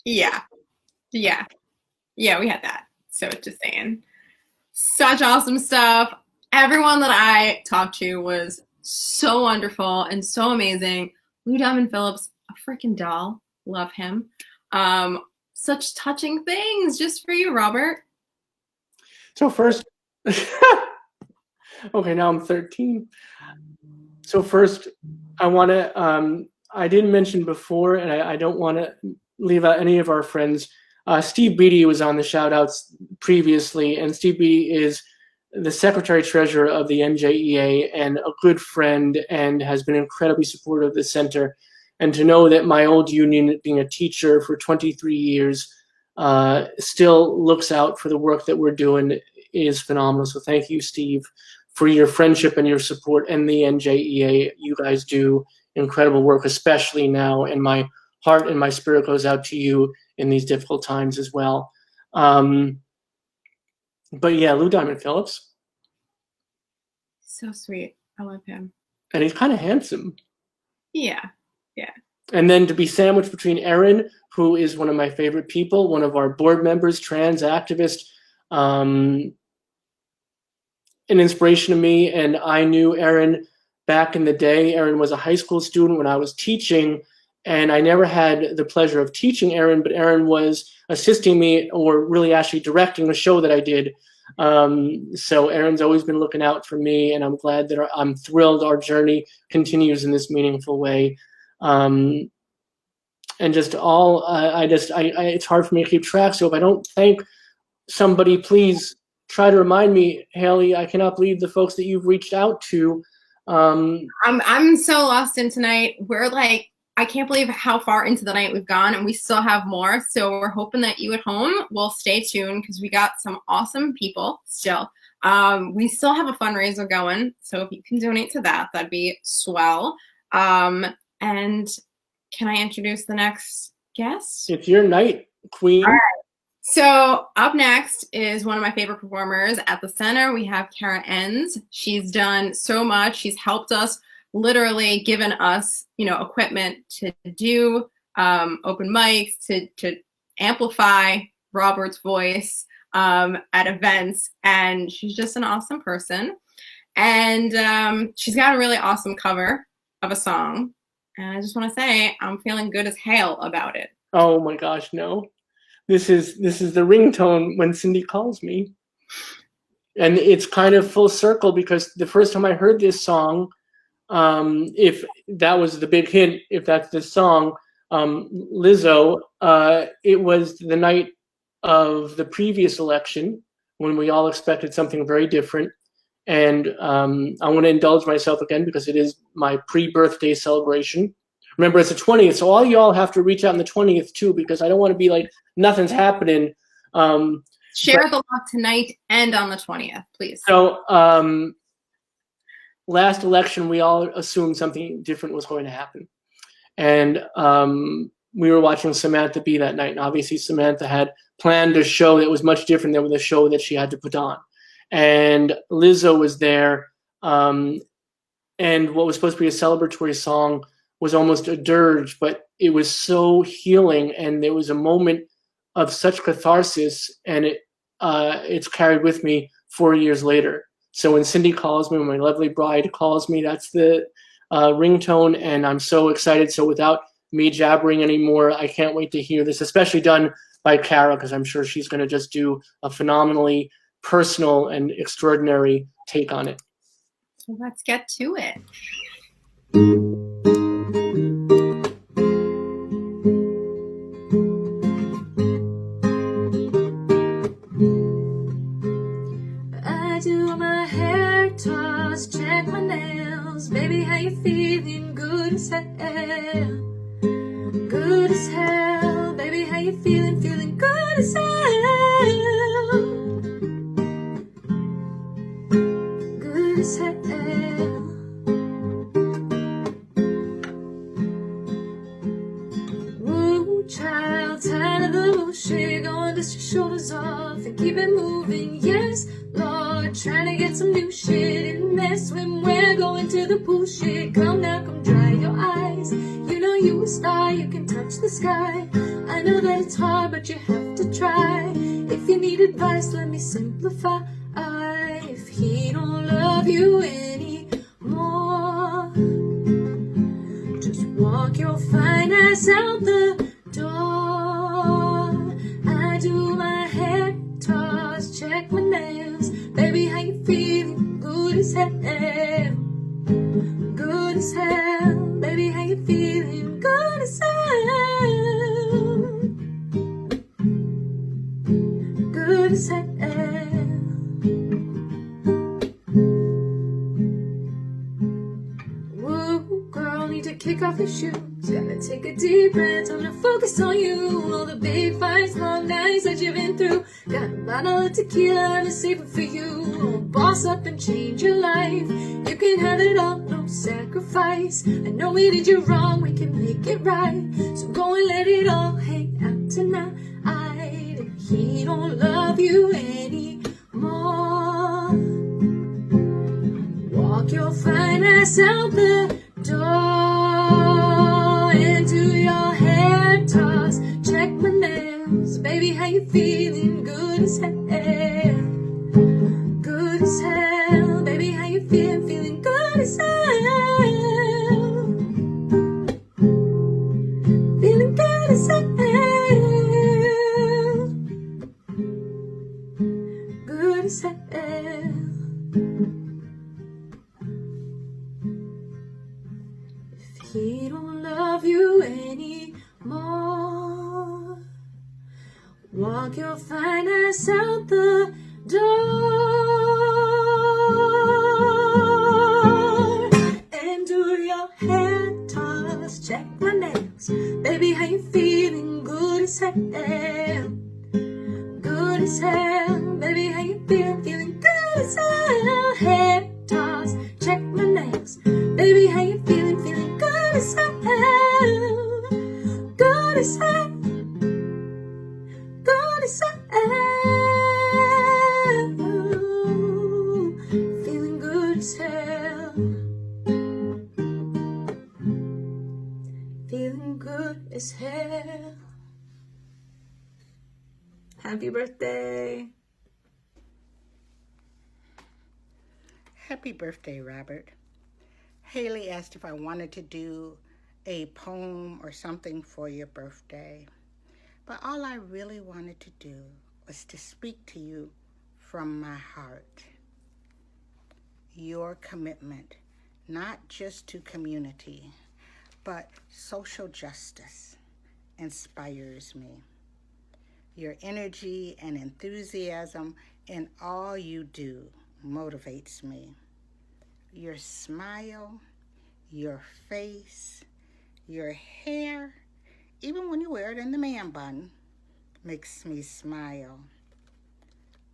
Yeah. Yeah. Yeah, we had that. So just saying. Such awesome stuff. Everyone that I talked to was so wonderful and so amazing. Lou Diamond Phillips, a freaking doll. Love him. Such touching things just for you, Robert. So first, okay, now I'm 13. So first, I want to, I didn't mention before, and I don't want to leave out any of our friends. Steve Beatty was on the shout-outs previously, and Steve Beatty is the Secretary-Treasurer of the NJEA and a good friend and has been incredibly supportive of the center. And to know that my old union, being a teacher for 23 years, still looks out for the work that we're doing is phenomenal. So thank you, Steve, for your friendship and your support, and the NJEA. You guys do incredible work, especially now, and my heart and my spirit goes out to you in these difficult times as well. But yeah, Lou Diamond Phillips. So sweet. I love him. And he's kind of handsome. Yeah. Yeah. And then to be sandwiched between Erin, who is one of my favorite people, one of our board members, trans activist, an inspiration to me. And I knew Erin back in the day. Erin was a high school student when I was teaching, and I never had the pleasure of teaching Erin, but Erin was assisting me, or really actually directing a show that I did. So Erin's always been looking out for me, and I'm glad that I'm thrilled our journey continues in this meaningful way. And just all, it's hard for me to keep track. So if I don't thank somebody, please try to remind me. Hayley, I cannot believe the folks that you've reached out to. I'm so lost in tonight. We're like, I can't believe how far into the night we've gone, and we still have more. So we're hoping that you at home will stay tuned, because we got some awesome people still. We still have a fundraiser going, so if you can donate to that, that'd be swell. And can I introduce the next guest? It's your night, Queen. All right. So up next is one of my favorite performers at the center. We have Kara Enns. She's done so much. She's helped us, literally given us, equipment to do open mics, to amplify Robert's voice at events. And she's just an awesome person. And she's got a really awesome cover of a song. And I just want to say, I'm feeling good as hell about it. Oh my gosh, no. This is the ringtone when Cindy calls me. And it's kind of full circle, because the first time I heard this song, if that was the big hint, if that's the song, Lizzo, it was the night of the previous election when we all expected something very different. And I want to indulge myself again, because it is my pre-birthday celebration. Remember, it's the 20th, so all y'all have to reach out on the 20th too, because I don't want to be like, nothing's happening. Share the love tonight and on the 20th, please. So last election, we all assumed something different was going to happen. And we were watching Samantha Bee that night. And obviously Samantha had planned a show that was much different than the show that she had to put on. And Lizzo was there. And what was supposed to be a celebratory song was almost a dirge, but it was so healing. And there was a moment of such catharsis, and it's carried with me 4 years later. So when Cindy calls me, when my lovely bride calls me, that's the ringtone, and I'm so excited. So without me jabbering anymore, I can't wait to hear this, especially done by Kara, because I'm sure she's going to just do a phenomenally personal and extraordinary take on it. So let's get to it. I do my hair toss, check my nails. Baby, how you feeling? Good as hell. Good as hell. Baby, how you feeling? Feeling good as hell. Good as hell. Woo, child, tired of the bullshit. Go and dust your shoulders off and keep it moving. Yes, Lord, trying to get some new shit in there. Swim, we're going to the pool shit. Come now, come dry your eyes. You know you a star, you can touch the sky. I know that it's hard, but you have to try. If you need advice, let me simplify. If he don't love you anymore, just walk your fine ass out the door. I do my hair toss, check my nails. Baby, how you feeling? Good as hell. Good as hell. Baby, how you feeling? Good as hell. Good as hell. Woo, girl, need to kick off your shoes. Gotta take a deep breath, time to focus on you. All the big fights, long nights that you've been through. Got a bottle of tequila, I'm save it for you. Boss up and change your life. You can have it all, no sacrifice. I know we did you wrong, we can make it right. So go and let it all hang out tonight. If he don't love you anymore, walk your fine ass out the door and do your hair toss. Check my nails, baby, how you feeling? Good as hell. Good as hell, baby, how you feeling? Feeling good as hell. Feeling good as hell. Good as hell. If he don't love you anymore, walk your fine ass out the door and do your hair toss. Check my nails, baby, how you feeling? Good as hell. Good as hell, baby, how you feeling? Feeling good as hell. Hair toss, check my nails, baby, how you feeling? Feeling good as hell. Good as hell. Good as hell. Feeling good as hell. Feeling good as hell. Happy birthday. Happy birthday, Robert. Hayley asked if I wanted to do a poem or something for your birthday. But all I really wanted to do was to speak to you from my heart. Your commitment, not just to community, but social justice, inspires me. Your energy and enthusiasm in all you do motivates me. Your smile, your face, your hair, even when you wear it in the man bun, makes me smile.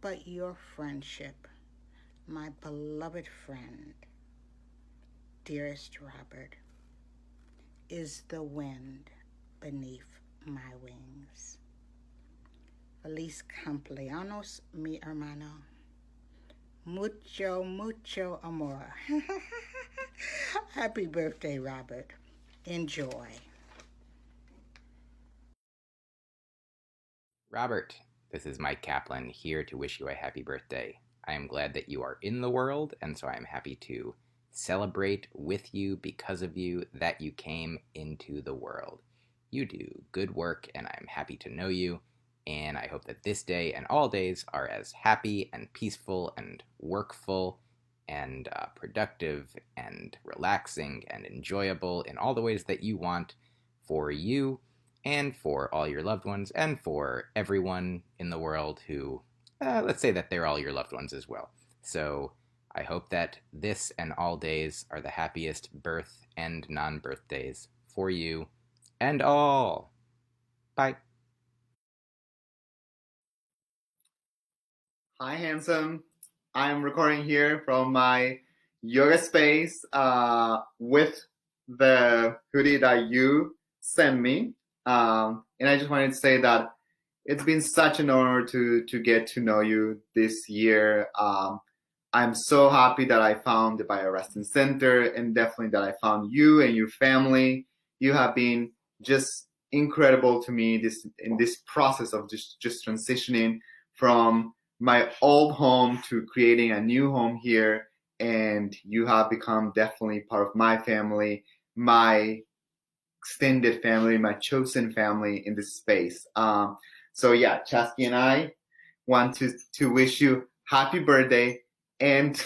But your friendship, my beloved friend, dearest Robert, is the wind beneath my wings. Feliz cumpleaños, mi hermano. Mucho, mucho amor. Happy birthday, Robert. Enjoy. Robert, this is Mike Kaplan here to wish you a happy birthday. I am glad that you are in the world, and so I am happy to celebrate with you, because of you, that you came into the world. You do good work, and I'm happy to know you, and I hope that this day and all days are as happy and peaceful and workful and productive and relaxing and enjoyable in all the ways that you want for you and for all your loved ones and for everyone in the world who, let's say that they're all your loved ones as well. So I hope that this and all days are the happiest birth and non-birthdays for you and all. Bye. Hi, handsome. I'm recording here from my yoga space with the hoodie that you sent me. And I just wanted to say that it's been such an honor to get to know you this year. I'm so happy that I found the Bioreston Center, and definitely that I found you and your family. You have been just incredible to me in this process of just transitioning from my old home to creating a new home here. And you have become definitely part of my family, my extended family, my chosen family in this space. So yeah, Chasky and I want to wish you happy birthday, and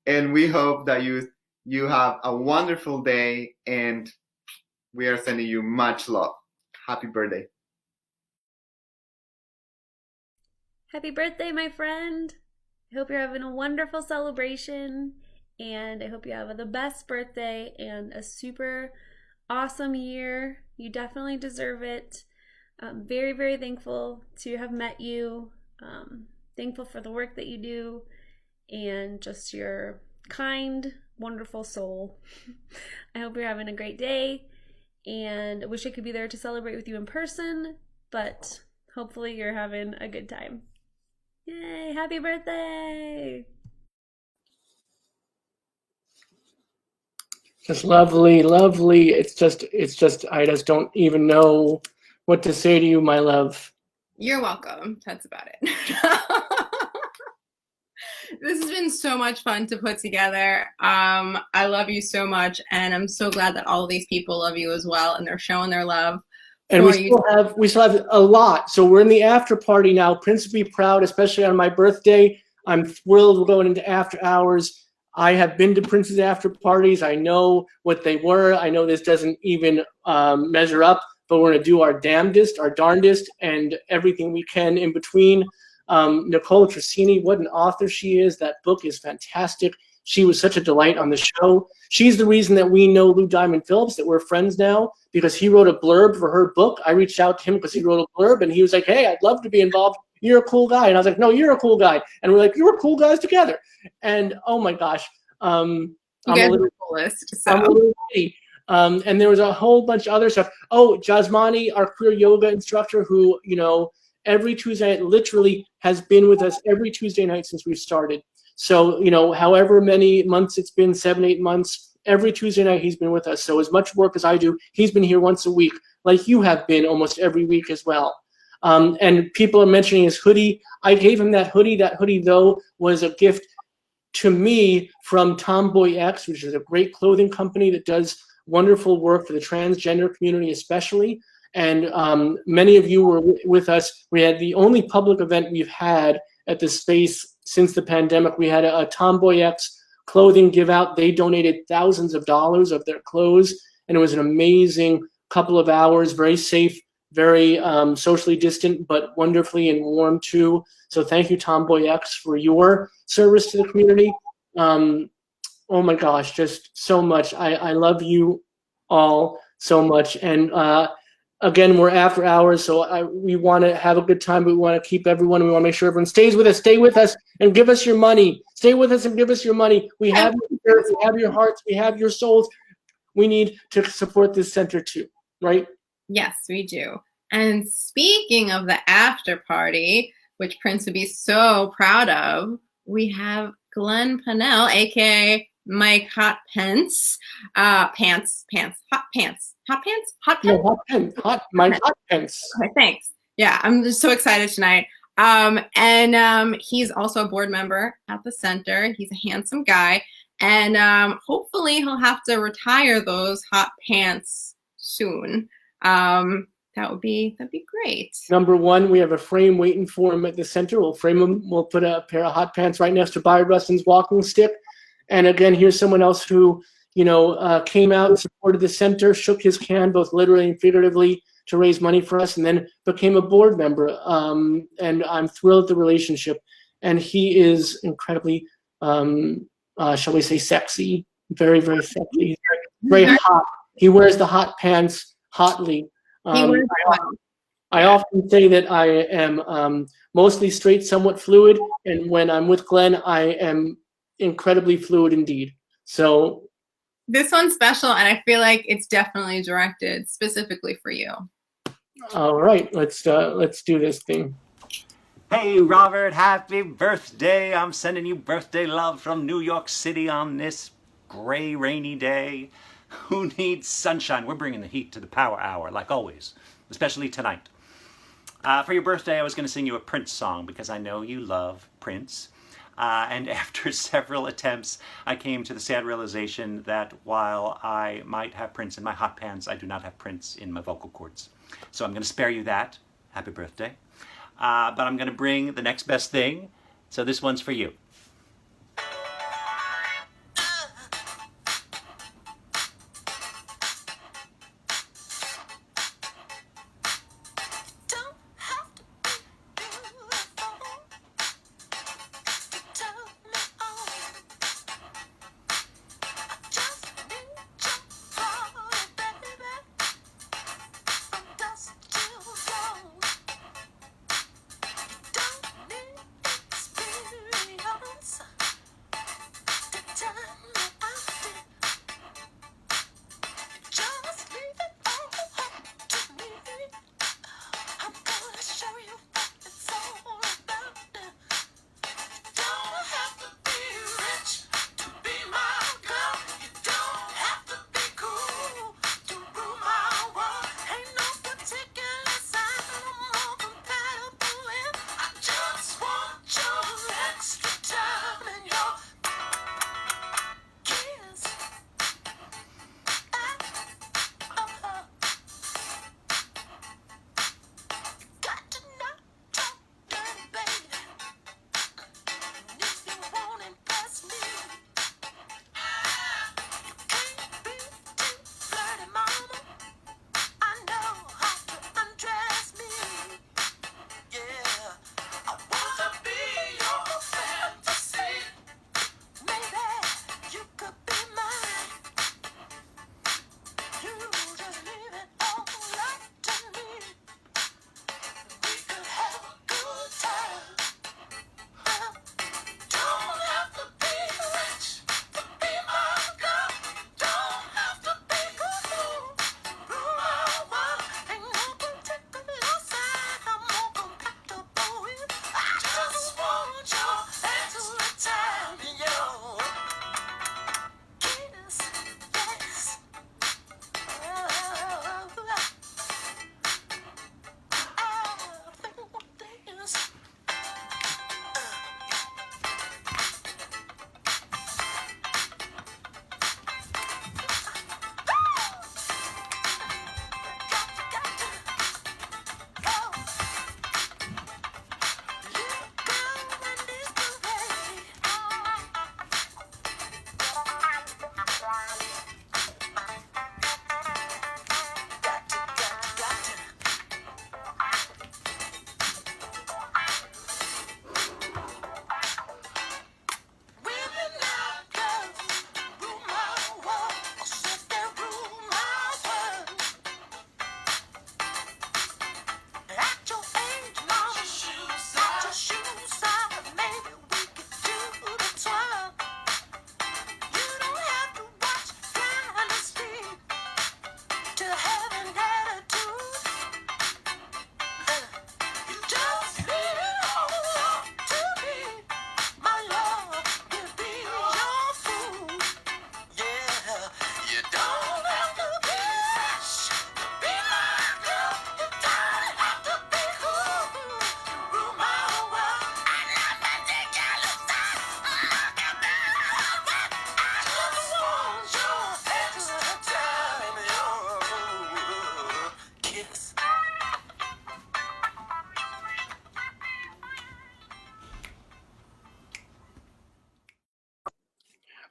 and we hope that you have a wonderful day, and we are sending you much love. Happy birthday. Happy birthday, my friend. I hope you're having a wonderful celebration, and I hope you have the best birthday and a super awesome year. You definitely deserve it. I'm very, very thankful to have met you. Thankful for the work that you do and just your kind, wonderful soul. I hope you're having a great day, and I wish I could be there to celebrate with you in person, but hopefully you're having a good time. Yay, happy birthday! Just lovely, lovely. It's just, I just don't even know what to say to you, my love. You're welcome. That's about it. This has been so much fun to put together. I love you so much, and I'm so glad that all of these people love you as well, and they're showing their love. And we still have a lot. So we're in the after party now. Prince would be proud, especially on my birthday. I'm thrilled we're going into after hours. I have been to Prince's after parties. I know what they were. I know this doesn't even measure up, but we're going to do our damnedest, our darndest, and everything we can in between. Nicole Tracini, what an author she is. That book is fantastic. She was such a delight on the show. She's the reason that we know Lou Diamond Phillips, that we're friends now, because he wrote a blurb for her book. I reached out to him because he wrote a blurb, and he was like, hey, I'd love to be involved. You're a cool guy. And I was like, no, you're a cool guy. And we're like, you're cool guys together. And oh my gosh. I'm a little lady. And there was a whole bunch of other stuff. Oh, Jasmani, our queer yoga instructor, who, every Tuesday night literally has been with us every Tuesday night since we've started. So, however many months it's been, 7-8 months, every Tuesday night he's been with us. So as much work as I do, he's been here once a week, like you have been almost every week as well. And people are mentioning his hoodie. I gave him that hoodie. That hoodie, though, was a gift to me from Tomboy X, which is a great clothing company that does wonderful work for the transgender community especially. And many of you were with us. We had the only public event we've had at the space since the pandemic. We had a Tomboy X clothing give out. They donated thousands of dollars of their clothes, and it was an amazing couple of hours, very safe, very socially distant, but wonderfully and warm too. So thank you, Tomboy X, for your service to the community. Oh my gosh, just so much. I love you all so much. And again, we're after hours, so we want to have a good time, but we want to keep everyone. We want to make sure everyone stays with us. Stay with us and give us your money. Stay with us and give us your money. We have your spirits, we have your hearts, we have your souls. We need to support this center too, right? Yes, we do. And speaking of the after party, which Prince would be so proud of, we have Glenn Pennell, aka Mike Hot Pants, Hot Pants. Okay, thanks. Yeah, I'm just so excited tonight. And he's also a board member at the center. He's a handsome guy, and hopefully he'll have to retire those hot pants soon. That'd be great. Number one, we have a frame waiting for him at the center. We'll frame him. We'll put a pair of hot pants right next to Bayard Rustin's walking stick. And again, here's someone else who, came out and supported the center, shook his can, both literally and figuratively, to raise money for us, and then became a board member. And I'm thrilled at the relationship. And he is incredibly, shall we say, sexy, very, very sexy, very hot. He wears the hot pants hotly. I often say that I am mostly straight, somewhat fluid, and when I'm with Glenn, I am incredibly fluid indeed. So this one's special, and I feel like it's definitely directed specifically for you. All right, let's do this thing. Hey Robert, happy birthday. I'm sending you birthday love from New York City on this gray, rainy day. Who needs sunshine? We're bringing the heat to the power hour, like always, especially tonight. For your birthday, I was going to sing you a Prince song because I know you love Prince. And after several attempts, I came to the sad realization that while I might have Prince in my hot pants, I do not have Prince in my vocal cords. So I'm going to spare you that. Happy birthday. But I'm going to bring the next best thing. So this one's for you.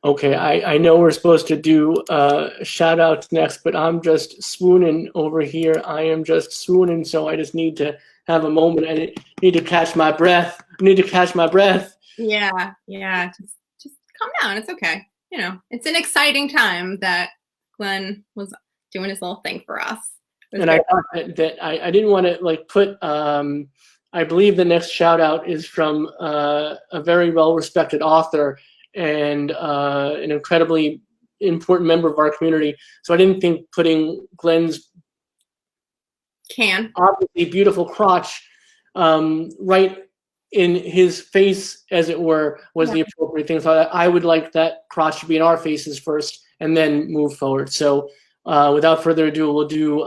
Okay, I know we're supposed to do shout outs next, but I'm just swooning over here. I am just swooning, so I just need to have a moment. I need to catch my breath. Yeah. Just calm down. It's okay. You know, it's an exciting time that Glenn was doing his little thing for us. And I thought that I didn't want to like put. I believe the next shout out is from a very well respected author and an incredibly important member of our community. So I didn't think putting Glenn's obviously beautiful crotch right in his face, as it were, was the appropriate thing. So I would like that crotch to be in our faces first, and then move forward. So without further ado, we'll do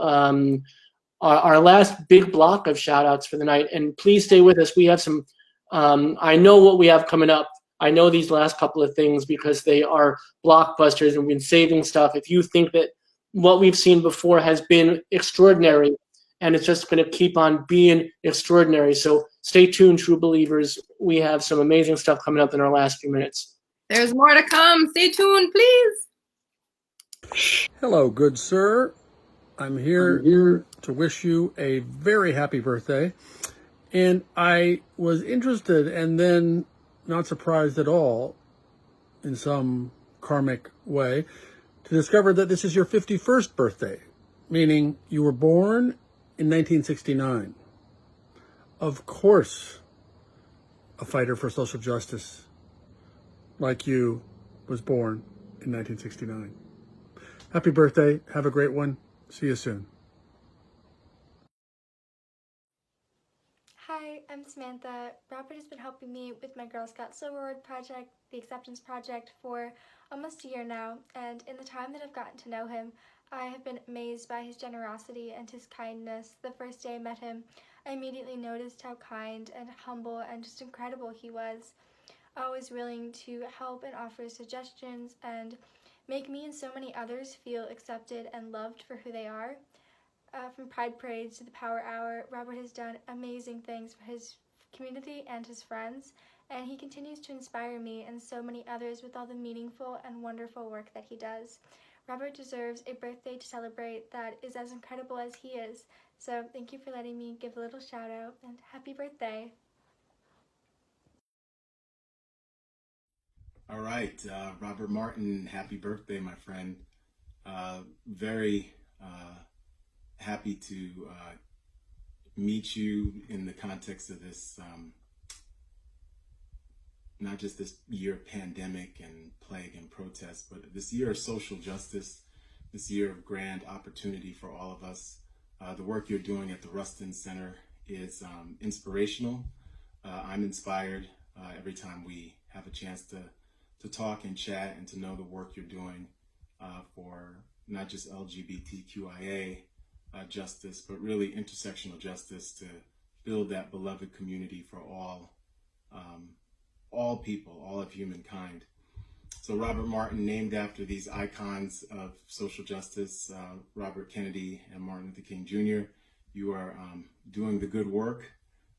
our last big block of shout outs for the night. And please stay with us. We have some, I know what we have coming up. I know these last couple of things because they are blockbusters and we've been saving stuff. If you think that what we've seen before has been extraordinary and it's just going to keep on being extraordinary. So stay tuned, true believers. We have some amazing stuff coming up in our last few minutes. There's more to come. Stay tuned, please. Hello, good sir. I'm here to wish you a very happy birthday. And I was interested and then not surprised at all in some karmic way to discover that this is your 51st birthday, meaning you were born in 1969. Of course, a fighter for social justice like you was born in 1969. Happy birthday. Have a great one. See you soon. Hi, I'm Samantha. Robert has been helping me with my Girl Scout Silver Award project, the Acceptance Project, for almost a year now, and in the time that I've gotten to know him, I have been amazed by his generosity and his kindness. The first day I met him, I immediately noticed how kind and humble and just incredible he was, always willing to help and offer suggestions and make me and so many others feel accepted and loved for who they are. From Pride Parades to the Power Hour, Robert has done amazing things for his community and his friends, and he continues to inspire me and so many others with all the meaningful and wonderful work that he does. Robert deserves a birthday to celebrate that is as incredible as he is. So thank you for letting me give a little shout out, and happy birthday. All right, Robert Martin, happy birthday, my friend. Very happy to meet you in the context of this, not just this year of pandemic and plague and protest, but this year of social justice, this year of grand opportunity for all of us. The work you're doing at the Rustin Center is inspirational. I'm inspired every time we have a chance to talk and chat and to know the work you're doing for not just LGBTQIA justice, but really intersectional justice to build that beloved community for all people, all of humankind. So Robert Martin, named after these icons of social justice, Robert Kennedy and Martin Luther King Jr., you are doing the good work,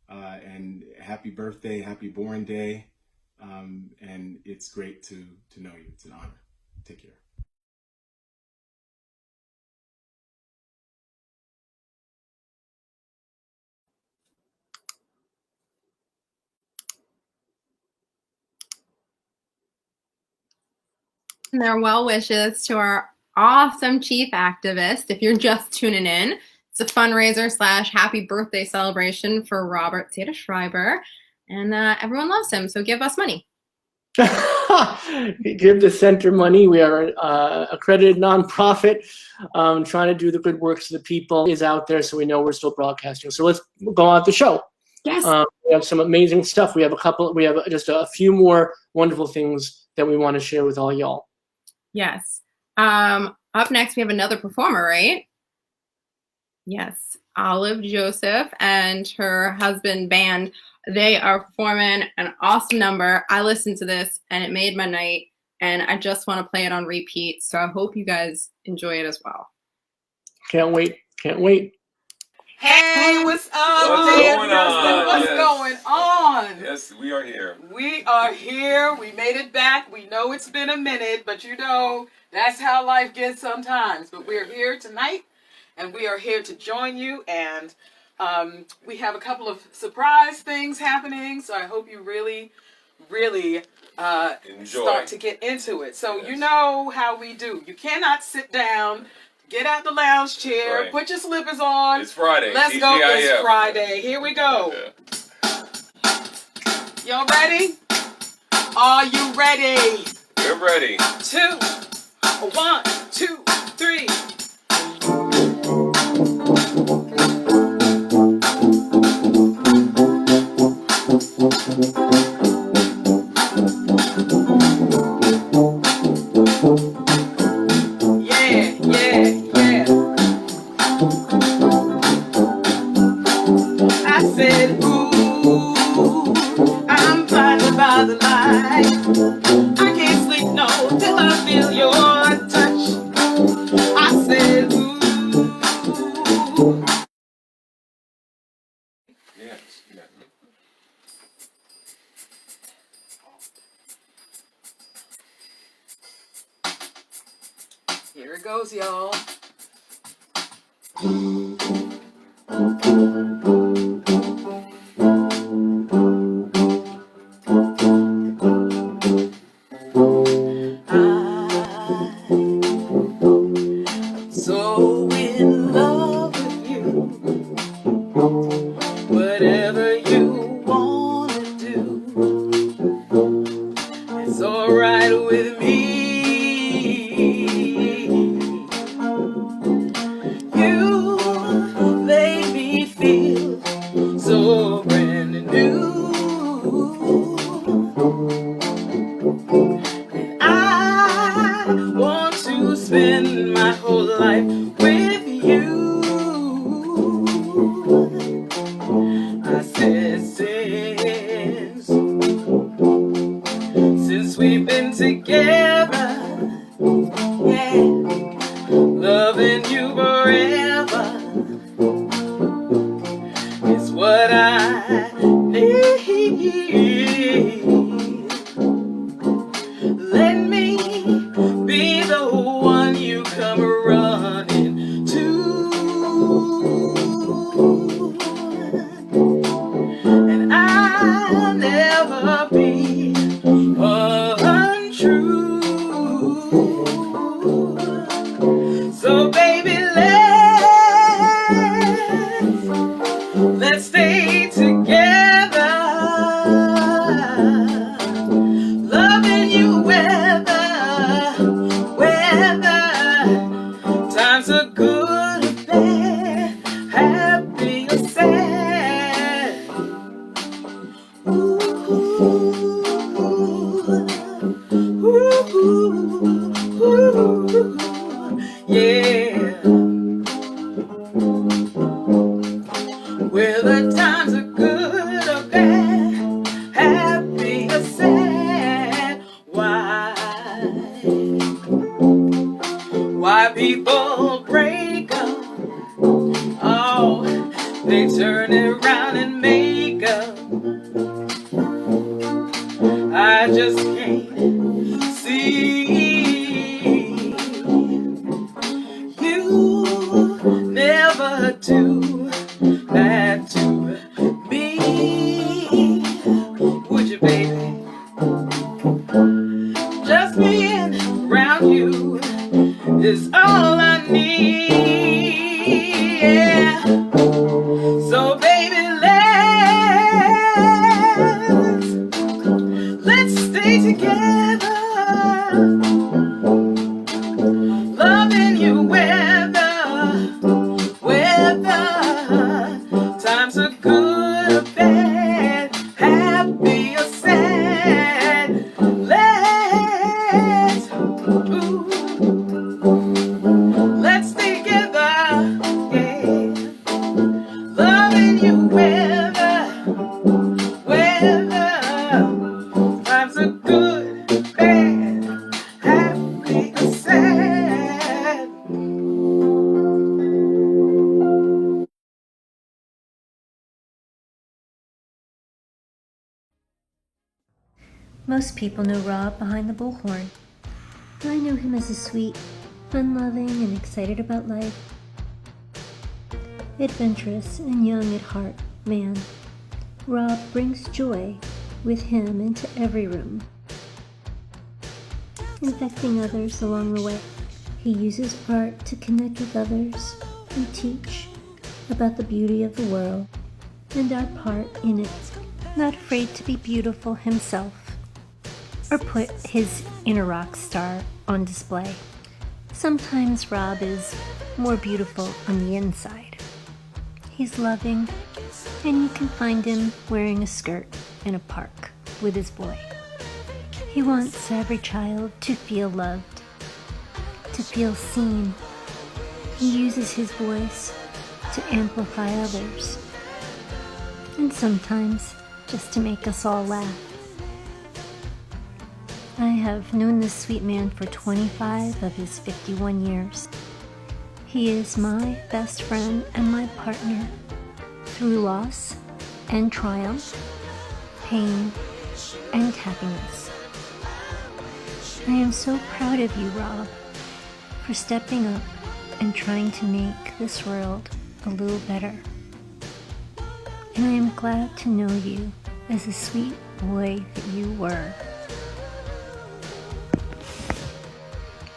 and happy birthday, happy born day. And it's great to know you. It's an honor. Take care. And their well wishes to our awesome chief activist. If you're just tuning in, it's a fundraiser / happy birthday celebration for Robert Seda-Schreiber. And everyone loves him, so give us money. Give the center money. We are an accredited nonprofit trying to do the good work so the people is out there so we know we're still broadcasting. So let's go on with the show. Yes. We have some amazing stuff. We have just a few more wonderful things that we want to share with all y'all. Yes. Up next, we have another performer, right? Yes. Olive Joseph and her husband band. They are performing an awesome number. I listened to this and it made my night, and I just want to play it on repeat. So I hope you guys enjoy it as well. Can't wait. Can't wait. Hey, what's up, What's Dave going Justin? on? What's Yes. going on? Yes, we are here. We are here. We made it back. We know it's been a minute, but you know, that's how life gets sometimes. But we're here tonight, and we are here to join you. And we have a couple of surprise things happening, so I hope you really, really start to get into it. So you know how we do. You cannot sit down. Get out the lounge chair. Right. Put your slippers on. It's Friday. Let's go. TGIF. It's Friday. Here we go. Y'all ready? Are you ready? We're ready. 2, 1, 2, 3. said, ooh, I'm blinded by the light. I can't sleep no till I feel your touch. I said, ooh. Here it goes, y'all. So in love with you, whatever you wanna do, it's alright with me. You made me feel so brand new. I want to spend my whole life with you. I said since we've been together, yeah, loving you forever is what I need. Let me be the one you come running to, and I'll never be untrue. So baby, let's stay together, loving you whether times are good or bad, happy or sad. Ooh, ooh, ooh, yeah. Whether times are good or bad, happy or sad. Why people break up? Oh, they turn it around and make up. I just can't see you never do that to me. Would you, baby? Just being around you is all I need. Yeah. So baby, let's stay together, loving you whether times are good or bad, happy or sad. Let's stay together, yeah, loving you whether times are good, bad, happy or sad. Most people know Rob behind the bullhorn. I know him as a sweet, fun-loving, and excited about life, adventurous and young at heart man. Rob brings joy with him into every room, infecting others along the way. He uses art to connect with others and teach about the beauty of the world and our part in it. Not afraid to be beautiful himself or put his inner rock star on display. Sometimes Rob is more beautiful on the inside. He's loving, and you can find him wearing a skirt in a park with his boy. He wants every child to feel loved, to feel seen. He uses his voice to amplify others. and sometimes just to make us all laugh. I have known this sweet man for 25 of his 51 years. He is my best friend and my partner through loss and triumph, pain and happiness. I am so proud of you, Rob, for stepping up and trying to make this world a little better. And I am glad to know you as the sweet boy that you were.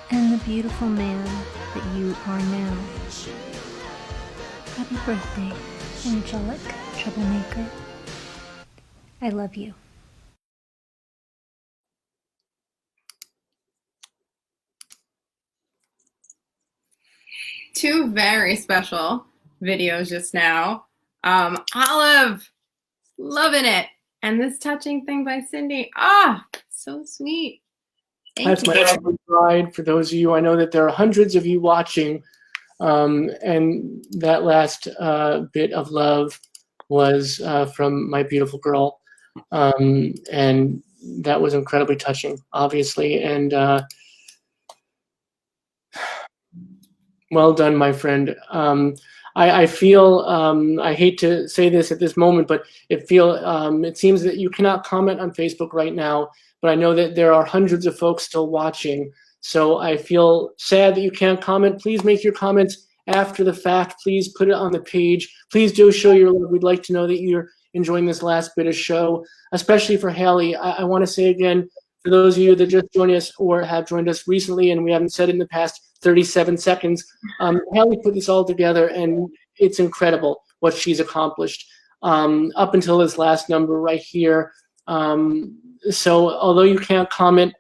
And the beautiful man that you are now. Happy birthday, angelic troublemaker. I love you. Two very special videos just now. Olive, loving it. And this touching thing by Cindy. So sweet. That's my absolute pride. For those of you, I know that there are hundreds of you watching, and that last bit of love was from my beautiful girl, and that was incredibly touching, obviously, and well done, my friend. I feel, I hate to say this at this moment, but it seems that you cannot comment on Facebook right now, but I know that there are hundreds of folks still watching. So I feel sad that you can't comment. Please make your comments after the fact. Please put it on the page. Please do show your love. We'd like to know that you're enjoying this last bit of show, especially for Hayley. I want to say again, for those of you that just joined us or have joined us recently and we haven't said it in the past 37 seconds, Hayley put this all together, and it's incredible what she's accomplished up until this last number right here. So although you can't comment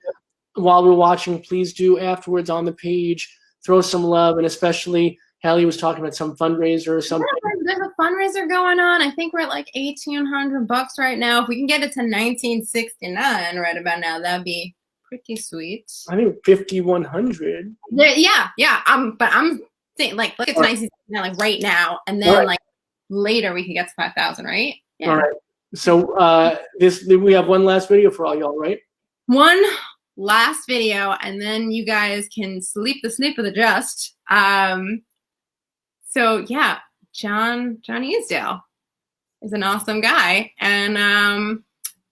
while we're watching, please do afterwards on the page, throw some love, and especially Hayley was talking about some fundraiser or something. There's a fundraiser going on. I think we're at like $1,800 right now. If we can get it to 1969 right about now, that'd be pretty sweet. I think 5,100. Yeah. But I'm saying like let's get to 1969 like right now, and then like later we can get to 5,000, right? Yeah. All right. So we have one last video for all y'all, right? One last video, and then you guys can sleep the sleep of the just. So yeah, John Easdale is an awesome guy, and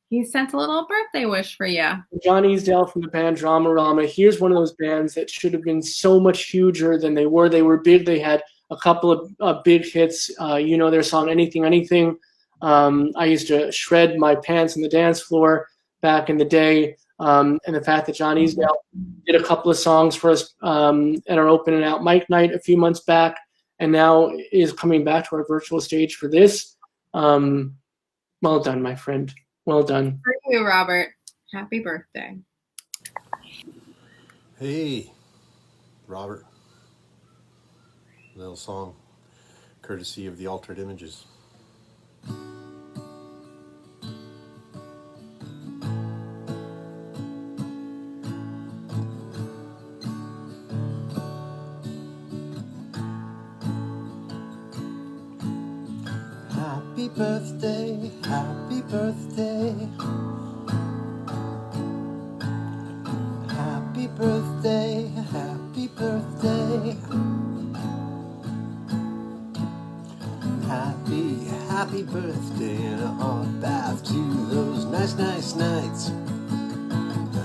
he sent a little birthday wish for you. John Easdale from the band Dramarama. Here's one of those bands that should have been so much huger than they were. They were big. They had a couple of big hits. You know their song Anything, Anything. I used to shred my pants on the dance floor back in the day. And the fact that John Easdale did a couple of songs for us at our open and out mic night a few months back, and now is coming back to our virtual stage for this. Well done, my friend. Well done. For you, Robert. Happy birthday. Hey, Robert. Little song, courtesy of the Altered Images. Happy birthday, happy birthday. Happy birthday, happy birthday. Happy birthday in a hot bath to those nice nights.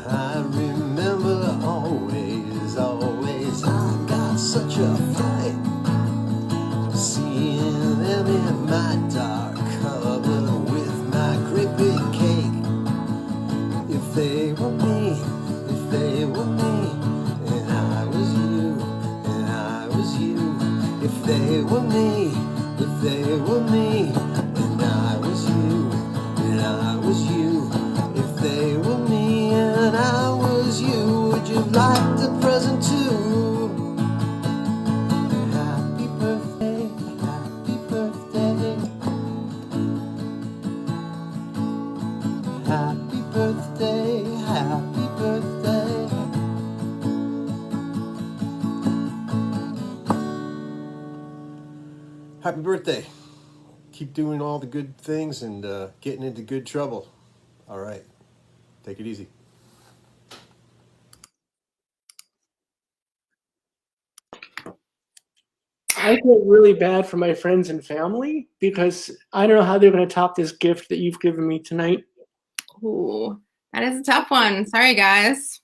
I remember always, I got such a fright seeing them in my dark cupboard with my great big cake. If they were me, and I was you, and I was you. If they were me, and I was you, and I was you. If they were me and I was you, would you like the present too? Happy birthday, happy birthday. Happy birthday, happy birthday. Happy birthday. keep doing all the good things and getting into good trouble. All right. Take it easy. I feel really bad for my friends and family because I don't know how they're going to top this gift that you've given me tonight. Ooh, that is a tough one. Sorry, guys.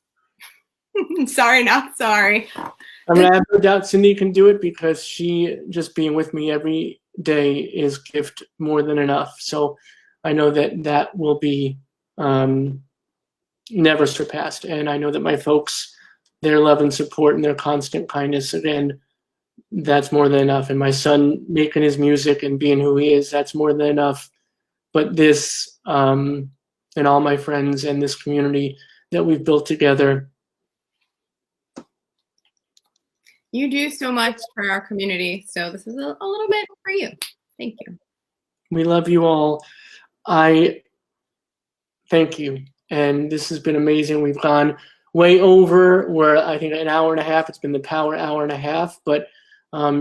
Sorry, not sorry. I mean, I have no doubt Cindy can do it because she just being with me every day is gift more than enough. So I know that that will be never surpassed. And I know that my folks, their love and support and their constant kindness, again, that's more than enough. And my son making his music and being who he is, that's more than enough. But this and all my friends and this community that we've built together. You do so much for our community, so this is a little bit for you. Thank you. We love you all. I thank you. And this has been amazing. We've gone way over. We're, I think, an hour and a half. It's been the power hour and a half. But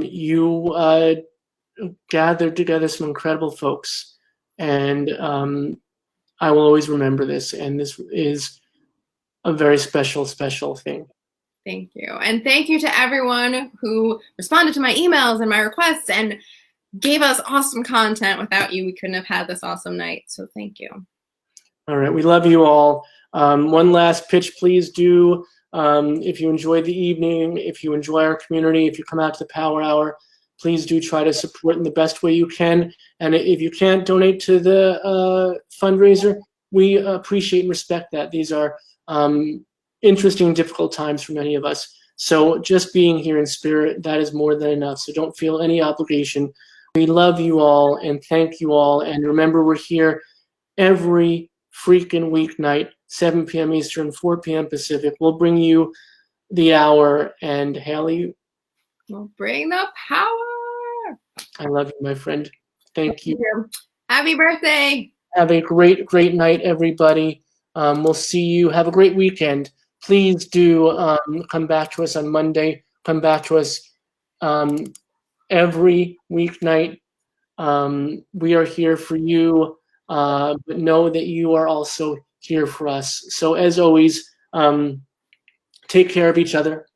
you gathered together some incredible folks. And I will always remember this. And this is a very special, special thing. Thank you. And thank you to everyone who responded to my emails and my requests and gave us awesome content. Without you, we couldn't have had this awesome night. So thank you. All right. We love you all. One last pitch, please do. If you enjoy the evening, if you enjoy our community, if you come out to the Power Hour, please do try to support in the best way you can. And if you can't donate to the fundraiser, we appreciate and respect that. These are interesting, difficult times for many of us. So just being here in spirit, that is more than enough. So don't feel any obligation. We love you all and thank you all. And remember, we're here every freaking weeknight, 7 p.m. Eastern, 4 p.m. Pacific. We'll bring you the hour. And Hayley, we'll bring the power. I love you, my friend. Thank you. Happy birthday. Have a great, great night, everybody. We'll see you. Have a great weekend. Please do come back to us on Monday. Come back to us every weeknight. We are here for you, but know that you are also here for us. So as always, take care of each other.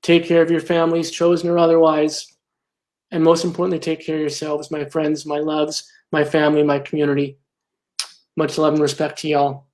Take care of your families, chosen or otherwise. And most importantly, take care of yourselves, my friends, my loves, my family, my community. Much love and respect to y'all.